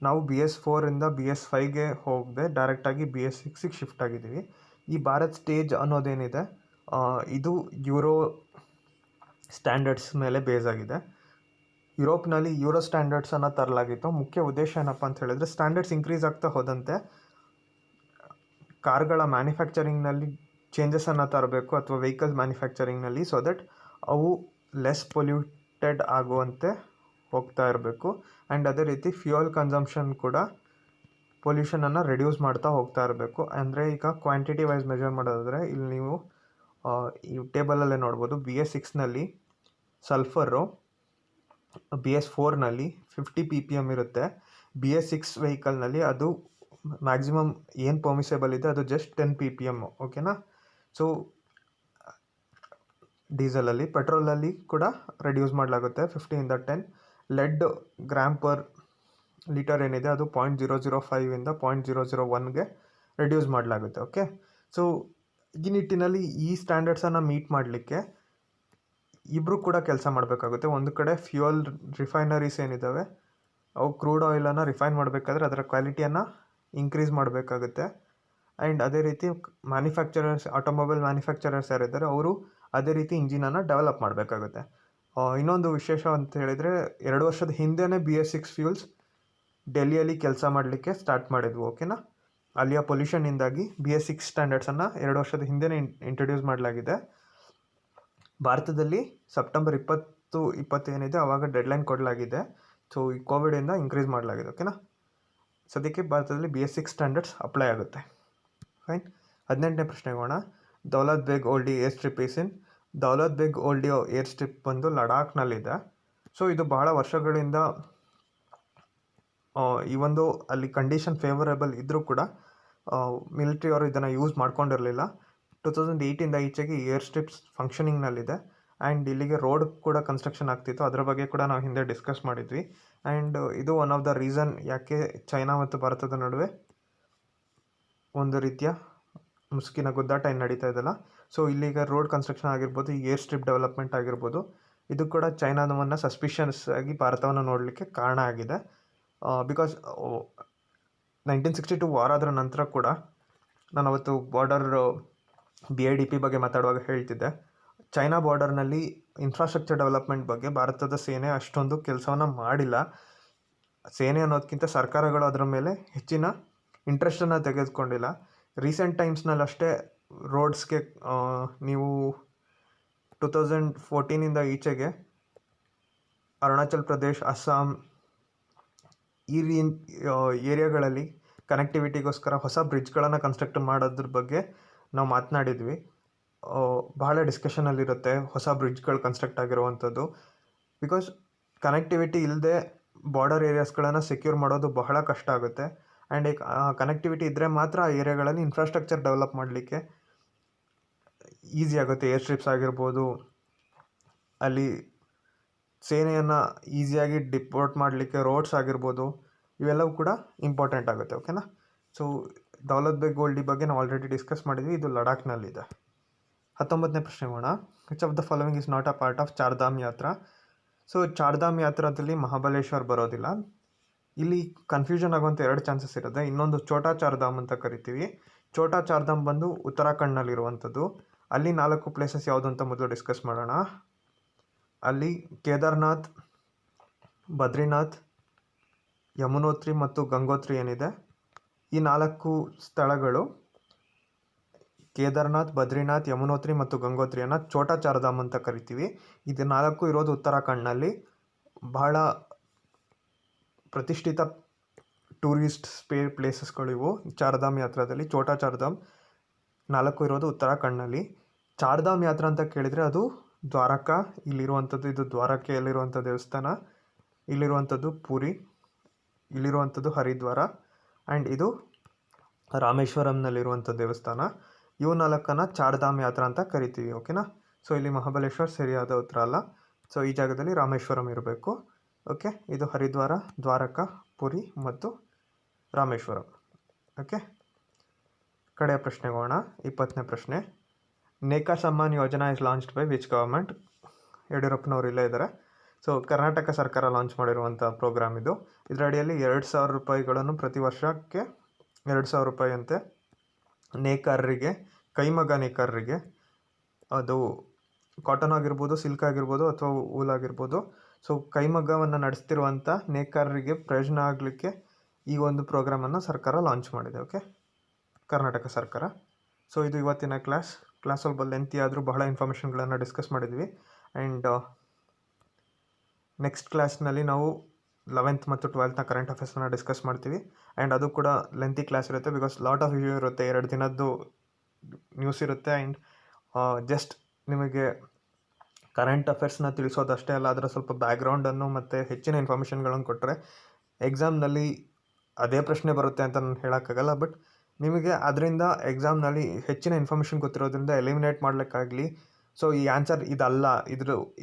ನಾವು BS4 BS5ಗೆ ಹೋಗದೆ ಡೈರೆಕ್ಟಾಗಿ BS6ಗೆ ಶಿಫ್ಟ್ ಆಗಿದ್ದೀವಿ. ಈ ಭಾರತ್ ಸ್ಟೇಜ್ ಅನ್ನೋದೇನಿದೆ ಇದು ಯೂರೋ ಸ್ಟ್ಯಾಂಡರ್ಡ್ಸ್ ಮೇಲೆ ಬೇಸ್ ಆಗಿದೆ. ಯುರೋಪ್ನಲ್ಲಿ ಯೂರೋ ಸ್ಟ್ಯಾಂಡರ್ಡ್ಸನ್ನು ತರಲಾಗಿತ್ತು. ಮುಖ್ಯ ಉದ್ದೇಶ ಏನಪ್ಪ ಅಂತ ಹೇಳಿದರೆ, ಸ್ಟ್ಯಾಂಡರ್ಡ್ಸ್ ಇನ್ಕ್ರೀಸ್ ಆಗ್ತಾ ಹೋದಂತೆ ಕಾರ್ಗಳ ಮ್ಯಾನುಫ್ಯಾಕ್ಚರಿಂಗ್ನಲ್ಲಿ ಚೇಂಜಸನ್ನು ತರಬೇಕು, ಅಥವಾ ವೆಹಿಕಲ್ಸ್ ಮ್ಯಾನುಫ್ಯಾಕ್ಚರಿಂಗ್ನಲ್ಲಿ, ಸೊ ದಟ್ ಅವು ಲೆಸ್ ಪೊಲ್ಯೂಟೆಡ್ ಆಗುವಂತೆ ಹೋಗ್ತಾ ಇರಬೇಕು. ಆ್ಯಂಡ್ ಅದೇ ರೀತಿ ಫ್ಯೂಯಲ್ ಕನ್ಸಂಪ್ಷನ್ ಕೂಡ ಪೊಲ್ಯೂಷನನ್ನು ರೆಡ್ಯೂಸ್ ಮಾಡ್ತಾ ಹೋಗ್ತಾ ಇರಬೇಕು. ಅಂದರೆ ಈಗ ಕ್ವಾಂಟಿಟಿ ವೈಸ್ ಮೆಜರ್ ಮಾಡೋದಾದರೆ ಇಲ್ಲಿ ನೀವು ಈ ಟೇಬಲಲ್ಲೇ ನೋಡ್ಬೋದು. BS6ನಲ್ಲಿ ಸಲ್ಫರು BS4ನಲ್ಲಿ 50 ppm ಇರುತ್ತೆ. BS6 ವೆಹಿಕಲ್ನಲ್ಲಿ ಅದು ಮ್ಯಾಕ್ಸಿಮಮ್ ಏನು ಪರ್ಮಿಸೇಬಲ್ ಇದೆ ಅದು ಜಸ್ಟ್ 10 ppm, ಓಕೆನಾ. ಸೊ ಡೀಸೆಲಲ್ಲಿ, ಪೆಟ್ರೋಲಲ್ಲಿ ಕೂಡ ರೆಡ್ಯೂಸ್ ಮಾಡಲಾಗುತ್ತೆ 50ಇಂದ 10. ಲೆಡ್ ಗ್ರಾಮ್ ಪರ್ ಲೀಟರ್ ಏನಿದೆ ಅದು 0.005ಇಂದ 0.001ಗೆ ರೆಡ್ಯೂಸ್ ಮಾಡಲಾಗುತ್ತೆ. ಓಕೆ, ಸೊ ಈ ನಿಟ್ಟಿನಲ್ಲಿ ಈ ಸ್ಟ್ಯಾಂಡರ್ಡ್ಸನ್ನು ಮೀಟ್ ಮಾಡಲಿಕ್ಕೆ ಇಬ್ಬರು ಕೂಡ ಕೆಲಸ ಮಾಡಬೇಕಾಗುತ್ತೆ. ಒಂದು ಕಡೆ ಫ್ಯೂಯಲ್ ರಿಫೈನರೀಸ್ ಏನಿದ್ದಾವೆ ಅವು ಕ್ರೂಡ್ ಆಯಿಲನ್ನು ರಿಫೈನ್ ಮಾಡಬೇಕಾದ್ರೆ ಅದರ ಕ್ವಾಲಿಟಿಯನ್ನು ಇನ್ಕ್ರೀಸ್ ಮಾಡಬೇಕಾಗುತ್ತೆ. ಆ್ಯಂಡ್ ಅದೇ ರೀತಿ ಮ್ಯಾನುಫ್ಯಾಕ್ಚರರ್ಸ್, ಆಟೋಮೊಬೈಲ್ ಮ್ಯಾನುಫ್ಯಾಕ್ಚರರ್ಸ್ ಯಾರಿದ್ದಾರೆ ಅವರು ಅದೇ ರೀತಿ ಇಂಜಿನನ್ನು ಡೆವಲಪ್ ಮಾಡಬೇಕಾಗುತ್ತೆ. ಇನ್ನೊಂದು ವಿಶೇಷ ಅಂತ ಹೇಳಿದರೆ, 2 ವರ್ಷದ ಹಿಂದೆಯೇ BS6 ಫ್ಯೂಲ್ಸ್ ಡೆಲ್ಲಿಯಲ್ಲಿ ಕೆಲಸ ಮಾಡಲಿಕ್ಕೆ ಸ್ಟಾರ್ಟ್ ಮಾಡಿದ್ವು, ಓಕೆನಾ. ಅಲ್ಲಿಯ ಪೊಲ್ಯೂಷನ್ನಿಂದಾಗಿ BS6 ಸ್ಟ್ಯಾಂಡರ್ಡ್ಸನ್ನು 2 ವರ್ಷದ ಹಿಂದೆಯೇ ಇಂಟ್ರೊಡ್ಯೂಸ್ ಮಾಡಲಾಗಿದೆ. ಭಾರತದಲ್ಲಿ ಸೆಪ್ಟೆಂಬರ್ 2020 ಏನಿದೆ ಆವಾಗ ಡೆಡ್ಲೈನ್ ಕೊಡಲಾಗಿದೆ. ಸೊ ಈ ಕೋವಿಡಿಂದ ಇನ್ಕ್ರೀಸ್ ಮಾಡಲಾಗಿದೆ, ಓಕೆನಾ. ಸದ್ಯಕ್ಕೆ ಭಾರತದಲ್ಲಿ BS6 ಸ್ಟ್ಯಾಂಡರ್ಡ್ಸ್ ಅಪ್ಲೈ ಆಗುತ್ತೆ. ಫೈನ್. 18ನೇ ಪ್ರಶ್ನೆಗೆ ಹೋಗೋಣ. Daulat Beg Oldi air strip is in. Daulat Beg Oldi air strip ಬಂದು ಲಡಾಖ್ನಲ್ಲಿದೆ. ಸೊ ಇದು ಬಹಳ ವರ್ಷಗಳಿಂದ ಈ ಒಂದು ಅಲ್ಲಿ ಕಂಡೀಷನ್ ಫೇವರೇಬಲ್ ಇದ್ದರೂ ಕೂಡ ಮಿಲಿಟ್ರಿ ಅವರು ಇದನ್ನು ಯೂಸ್ ಮಾಡ್ಕೊಂಡಿರಲಿಲ್ಲ. 2008ಇಂದ ಈಚೆಗೆ ಏರ್ ಸ್ಟ್ರಿಪ್ಸ್ ಫಂಕ್ಷನಿಂಗ್ನಲ್ಲಿದೆ. ಆ್ಯಂಡ್ ಇಲ್ಲಿಗೆ ರೋಡ್ ಕೂಡ ಕನ್ಸ್ಟ್ರಕ್ಷನ್ ಆಗ್ತಿತ್ತು, ಅದರ ಬಗ್ಗೆ ಕೂಡ ನಾವು ಹಿಂದೆ ಡಿಸ್ಕಸ್ ಮಾಡಿದ್ವಿ. ಆ್ಯಂಡ್ ಇದು ಒನ್ ಆಫ್ ದ ರೀಸನ್ ಯಾಕೆ ಚೈನಾ ಮತ್ತು ಭಾರತದ ನಡುವೆ ಒಂದು ರೀತಿಯ ಮುಸುಕಿನ ಗುದ್ದಾಟ ಏನು ನಡೀತಾ ಇದೆಯಲ್ಲ. ಸೊ ಇಲ್ಲಿಗ ರೋಡ್ ಕನ್ಸ್ಟ್ರಕ್ಷನ್ ಆಗಿರ್ಬೋದು, ಈ ಏರ್ ಸ್ಟ್ರಿಪ್ ಡೆವಲಪ್ಮೆಂಟ್ ಆಗಿರ್ಬೋದು, ಇದು ಕೂಡ ಚೈನಾವನ್ನು ಸಸ್ಪಿಷಿಯಸ್ ಆಗಿ ಭಾರತವನ್ನು ನೋಡಲಿಕ್ಕೆ ಕಾರಣ ಆಗಿದೆ. ಬಿಕಾಸ್ 1962 ವಾರ್ ಆದ ನಂತರ ಕೂಡ, ನಾನು ಅವತ್ತು ಬಾರ್ಡರ್ BIDP ಬಗ್ಗೆ ಮಾತಾಡುವಾಗ ಹೇಳ್ತಿದ್ದೆ, ಚೈನಾ ಬಾರ್ಡರ್ನಲ್ಲಿ ಇನ್ಫ್ರಾಸ್ಟ್ರಕ್ಚರ್ ಡೆವಲಪ್ಮೆಂಟ್ ಬಗ್ಗೆ ಭಾರತದ ಸೇನೆ ಅಷ್ಟೊಂದು ಕೆಲಸವನ್ನು ಮಾಡಿಲ್ಲ. ಸೇನೆ ಅನ್ನೋದಕ್ಕಿಂತ ಸರ್ಕಾರಗಳು ಅದರ ಮೇಲೆ ಹೆಚ್ಚಿನ ಇಂಟ್ರೆಸ್ಟನ್ನು ತೆಗೆದುಕೊಂಡಿಲ್ಲ. ರೀಸೆಂಟ್ ಟೈಮ್ಸ್ನಲ್ಲಷ್ಟೇ ರೋಡ್ಸ್ಗೆ ನೀವು 2014ಇಂದ ಈಚೆಗೆ ಅರುಣಾಚಲ್ ಪ್ರದೇಶ್, ಅಸ್ಸಾಂ ಈ ಏರಿಯಾಗಳಲ್ಲಿ ಕನೆಕ್ಟಿವಿಟಿಗೋಸ್ಕರ ಹೊಸ ಬ್ರಿಡ್ಜ್ಗಳನ್ನು ಕನ್ಸ್ಟ್ರಕ್ಟ್ ಮಾಡೋದ್ರ ಬಗ್ಗೆ ನಾವು ಮಾತನಾಡಿದ್ವಿ. ಬಹಳ ಡಿಸ್ಕಷನಲ್ಲಿರುತ್ತೆ ಹೊಸ ಬ್ರಿಡ್ಜ್ಗಳು ಕನ್ಸ್ಟ್ರಕ್ಟ್ ಆಗಿರುವಂಥದ್ದು. ಬಿಕಾಸ್ ಕನೆಕ್ಟಿವಿಟಿ ಇಲ್ಲದೆ ಬಾರ್ಡರ್ ಏರಿಯಾಸ್ಗಳನ್ನು ಸೆಕ್ಯೂರ್ ಮಾಡೋದು ಬಹಳ ಕಷ್ಟ ಆಗುತ್ತೆ. ಆ್ಯಂಡ್ ಕನೆಕ್ಟಿವಿಟಿ ಇದ್ದರೆ ಮಾತ್ರ ಆ ಏರಿಯಾಗಳಲ್ಲಿ ಇನ್ಫ್ರಾಸ್ಟ್ರಕ್ಚರ್ ಡೆವಲಪ್ ಮಾಡಲಿಕ್ಕೆ ಈಸಿ ಆಗುತ್ತೆ. ಏರ್ ಸ್ಟ್ರಿಪ್ಸ್ ಆಗಿರ್ಬೋದು, ಅಲ್ಲಿ ಸೇನೆಯನ್ನು ಈಸಿಯಾಗಿ ಡಿಪೋರ್ಟ್ ಮಾಡಲಿಕ್ಕೆ ರೋಡ್ಸ್ ಆಗಿರ್ಬೋದು, ಇವೆಲ್ಲವೂ ಕೂಡ ಇಂಪಾರ್ಟೆಂಟ್ ಆಗುತ್ತೆ, ಓಕೆನಾ. ಸೊ ದೌಲತ್ ಬೇಗ್ ಓಲ್ಡಿ ಬಗ್ಗೆ ನಾವು ಆಲ್ರೆಡಿ ಡಿಸ್ಕಸ್ ಮಾಡಿದ್ವಿ, ಇದು ಲಡಾಖ್ನಲ್ಲಿದೆ. 19ನೇ ಪ್ರಶ್ನೆ ಹೋಗೋಣ. Which of the following is not a part of Chardham ಯಾತ್ರಾ. ಸೊ ಚಾರ್ಧಾಮ್ ಯಾತ್ರಾದಲ್ಲಿ ಮಹಾಬಲೇಶ್ವರ್ ಬರೋದಿಲ್ಲ. ಇಲ್ಲಿ ಕನ್ಫ್ಯೂಷನ್ ಆಗುವಂಥ 2 ಚಾನ್ಸಸ್ ಇರುತ್ತೆ. ಇನ್ನೊಂದು ಛೋಟಾ ಚಾರ್ಧಾಮ್ ಅಂತ ಕರಿತೀವಿ. ಛೋಟಾ ಚಾರ್ಧಾಮ್ ಬಂದು ಉತ್ತರಾಖಂಡ್ನಲ್ಲಿರುವಂಥದ್ದು. ಅಲ್ಲಿ 4 ಪ್ಲೇಸಸ್ ಯಾವುದು ಅಂತ ಮೊದಲು ಡಿಸ್ಕಸ್ ಮಾಡೋಣ. ಅಲ್ಲಿ ಕೇದಾರ್ನಾಥ್, ಬದ್ರಿನಾಥ್, ಯಮುನೋತ್ರಿ ಮತ್ತು ಗಂಗೋತ್ರಿ ಏನಿದೆ, ಈ 4 ಸ್ಥಳಗಳು, ಕೇದಾರ್ನಾಥ್, ಬದ್ರಿನಾಥ್, ಯಮುನೋತ್ರಿ ಮತ್ತು ಗಂಗೋತ್ರಿಯನ್ನು ಛೋಟಾ ಚಾರ್ಧಾಮ್ ಅಂತ ಕರಿತೀವಿ. ಇದು 4 ಇರೋದು ಉತ್ತರಾಖಂಡ್ನಲ್ಲಿ. ಬಹಳ ಪ್ರತಿಷ್ಠಿತ ಟೂರಿಸ್ಟ್ ಪ್ಲೇಸಸ್ಗಳಿವು ಚಾರ್ಧಾಮ್ ಯಾತ್ರಾದಲ್ಲಿ. ಛೋಟಾ ಚಾರ್ಧಾಮ್ 4 ಇರೋದು ಉತ್ತರಾಖಂಡ್ನಲ್ಲಿ. ಚಾರ್ಧಾಮ್ ಯಾತ್ರಾ ಅಂತ ಕೇಳಿದರೆ ಅದು ದ್ವಾರಕಾ ಇಲ್ಲಿರುವಂಥದ್ದು. ಇದು ದ್ವಾರಕೆಯಲ್ಲಿರುವಂಥ ದೇವಸ್ಥಾನ. ಇಲ್ಲಿರುವಂಥದ್ದು ಪುರಿ, ಇಲ್ಲಿರುವಂಥದ್ದು ಹರಿದ್ವಾರ, ಆ್ಯಂಡ್ ಇದು ರಾಮೇಶ್ವರಂನಲ್ಲಿರುವಂಥ ದೇವಸ್ಥಾನ. ಇವು 4 ಚಾರ್ಧಾಮ್ ಯಾತ್ರಾ ಅಂತ ಕರಿತೀವಿ, ಓಕೆನಾ. ಸೊ ಇಲ್ಲಿ ಮಹಾಬಲೇಶ್ವರ್ ಸರಿಯಾದ ಉತ್ತರ ಅಲ್ಲ. ಸೊ ಈ ಜಾಗದಲ್ಲಿ ರಾಮೇಶ್ವರಂ ಇರಬೇಕು, ಓಕೆ. ಇದು ಹರಿದ್ವಾರ, ದ್ವಾರಕಾ, ಪುರಿ ಮತ್ತು ರಾಮೇಶ್ವರಂ, ಓಕೆ. ಕಡೆಯ ಪ್ರಶ್ನೆಗೆ ಹೋಗೋಣ. 20ನೇ ಪ್ರಶ್ನೆ. ನೇಕಾ ಸಮ್ಮಾನ್ ಯೋಜನಾ is launched by which government. ಯಡಿಯೂರಪ್ಪನವರು ಇಲ್ಲೇ ಇದ್ದಾರೆ. ಸೊ ಕರ್ನಾಟಕ ಸರ್ಕಾರ ಲಾಂಚ್ ಮಾಡಿರುವಂಥ ಪ್ರೋಗ್ರಾಮ್ ಇದು. ಇದರ ಅಡಿಯಲ್ಲಿ 2,000 ರೂಪಾಯಿಗಳನ್ನು ಪ್ರತಿ ವರ್ಷಕ್ಕೆ 2,000 ರೂಪಾಯಿ ಅಂತೆ ನೇಕಾರರಿಗೆ, ಕೈಮಗ್ಗ ನೇಕಾರರಿಗೆ, ಅದು ಕಾಟನ್ ಆಗಿರ್ಬೋದು, ಸಿಲ್ಕ್ ಆಗಿರ್ಬೋದು ಅಥವಾ ವೂಲ್ ಆಗಿರ್ಬೋದು, ಸೊ ಕೈಮಗ್ಗವನ್ನು ನಡೆಸ್ತಿರುವಂಥ ನೇಕಾರರಿಗೆ ಪ್ರಯೋಜನ ಆಗಲಿಕ್ಕೆ ಈ ಒಂದು ಪ್ರೋಗ್ರಾಮನ್ನು ಸರ್ಕಾರ ಲಾಂಚ್ ಮಾಡಿದೆ. ಓಕೆ, ಕರ್ನಾಟಕ ಸರ್ಕಾರ. ಸೊ ಇದು ಇವತ್ತಿನ ಕ್ಲಾಸ್ ಸ್ವಲ್ಪ ಲೆಂತಿ ಆದರೂ ಬಹಳ ಇನ್ಫಾರ್ಮೇಷನ್ಗಳನ್ನು ಡಿಸ್ಕಸ್ ಮಾಡಿದ್ವಿ. ಆ್ಯಂಡ್ ನೆಕ್ಸ್ಟ್ ಕ್ಲಾಸ್ನಲ್ಲಿ ನಾವು 11th ಮತ್ತು 12th ಕರೆಂಟ್ ಅಫೇರ್ಸನ್ನು ಡಿಸ್ಕಸ್ ಮಾಡ್ತೀವಿ. ಆ್ಯಂಡ್ ಅದು ಕೂಡ ಲೆಂತಿ ಕ್ಲಾಸ್ ಇರುತ್ತೆ, ಬಿಕಾಸ್ ಲಾಟ್ ಆಫ್ ಇಶ್ಯೂ ಇರುತ್ತೆ, 2 ದಿನದ್ದು ನ್ಯೂಸ್ ಇರುತ್ತೆ. ಆ್ಯಂಡ್ ಜಸ್ಟ್ ನಿಮಗೆ ಕರೆಂಟ್ ಅಫೇರ್ಸ್ನ ತಿಳಿಸೋದಷ್ಟೇ ಅಲ್ಲ, ಅದರ ಸ್ವಲ್ಪ ಬ್ಯಾಕ್ಗ್ರೌಂಡನ್ನು ಮತ್ತು ಹೆಚ್ಚಿನ ಇನ್ಫಾರ್ಮೇಷನ್ಗಳನ್ನು ಕೊಟ್ಟರೆ ಎಕ್ಸಾಮ್ನಲ್ಲಿ ಅದೇ ಪ್ರಶ್ನೆ ಬರುತ್ತೆ ಅಂತ ನಾನು ಹೇಳೋಕ್ಕಾಗಲ್ಲ. ಬಟ್ ನಿಮಗೆ ಅದರಿಂದ ಎಕ್ಸಾಮ್ನಲ್ಲಿ ಹೆಚ್ಚಿನ ಇನ್ಫಾರ್ಮೇಷನ್ ಗೊತ್ತಿರೋದ್ರಿಂದ ಎಲಿಮಿನೇಟ್ ಮಾಡಲಿಕ್ಕಾಗಲಿ, ಸೊ ಈ ಆನ್ಸರ್ ಇದಲ್ಲ,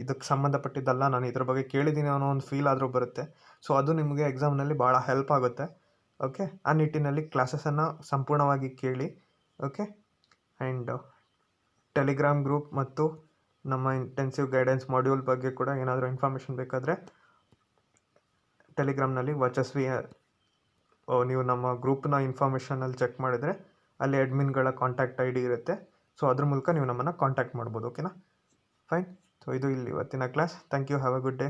ಇದಕ್ಕೆ ಸಂಬಂಧಪಟ್ಟಿದ್ದಲ್ಲ, ನಾನು ಇದ್ರ ಬಗ್ಗೆ ಕೇಳಿದ್ದೀನಿ ಅನ್ನೋ ಒಂದು ಫೀಲ್ ಆದರೂ ಬರುತ್ತೆ. ಸೊ ಅದು ನಿಮಗೆ ಎಕ್ಸಾಮ್ನಲ್ಲಿ ಭಾಳ ಹೆಲ್ಪ್ ಆಗುತ್ತೆ. ಓಕೆ, ಆ ನಿಟ್ಟಿನಲ್ಲಿ ಕ್ಲಾಸಸನ್ನು ಸಂಪೂರ್ಣವಾಗಿ ಕೇಳಿ. ಓಕೆ, ಆ್ಯಂಡ್ ಟೆಲಿಗ್ರಾಮ್ ಗ್ರೂಪ್ ಮತ್ತು ನಮ್ಮ ಇಂಟೆನ್ಸಿವ್ ಗೈಡೆನ್ಸ್ ಮಾಡ್ಯೂಲ್ ಬಗ್ಗೆ ಕೂಡ ಏನಾದರೂ ಇನ್ಫಾರ್ಮೇಷನ್ ಬೇಕಾದರೆ ಟೆಲಿಗ್ರಾಮ್ನಲ್ಲಿ ವರ್ಚಸ್ವಿ ನೀವು ನಮ್ಮ ಗ್ರೂಪ್ನ ಇನ್ಫಾರ್ಮೇಷನಲ್ಲಿ ಚೆಕ್ ಮಾಡಿದರೆ ಅಲ್ಲಿ ಅಡ್ಮಿನ್ಗಳ ಕಾಂಟ್ಯಾಕ್ಟ್ ID ಇರುತ್ತೆ. ಸೊ ಅದ್ರ ಮೂಲಕ ನೀವು ನಮ್ಮನ್ನು ಕಾಂಟ್ಯಾಕ್ಟ್ ಮಾಡ್ಬೋದು. ಓಕೆನಾ, ಫೈನ್. ಸೊ ಇದು ಇಲ್ಲಿ ಇವತ್ತಿನ class. Thank you, have a good day.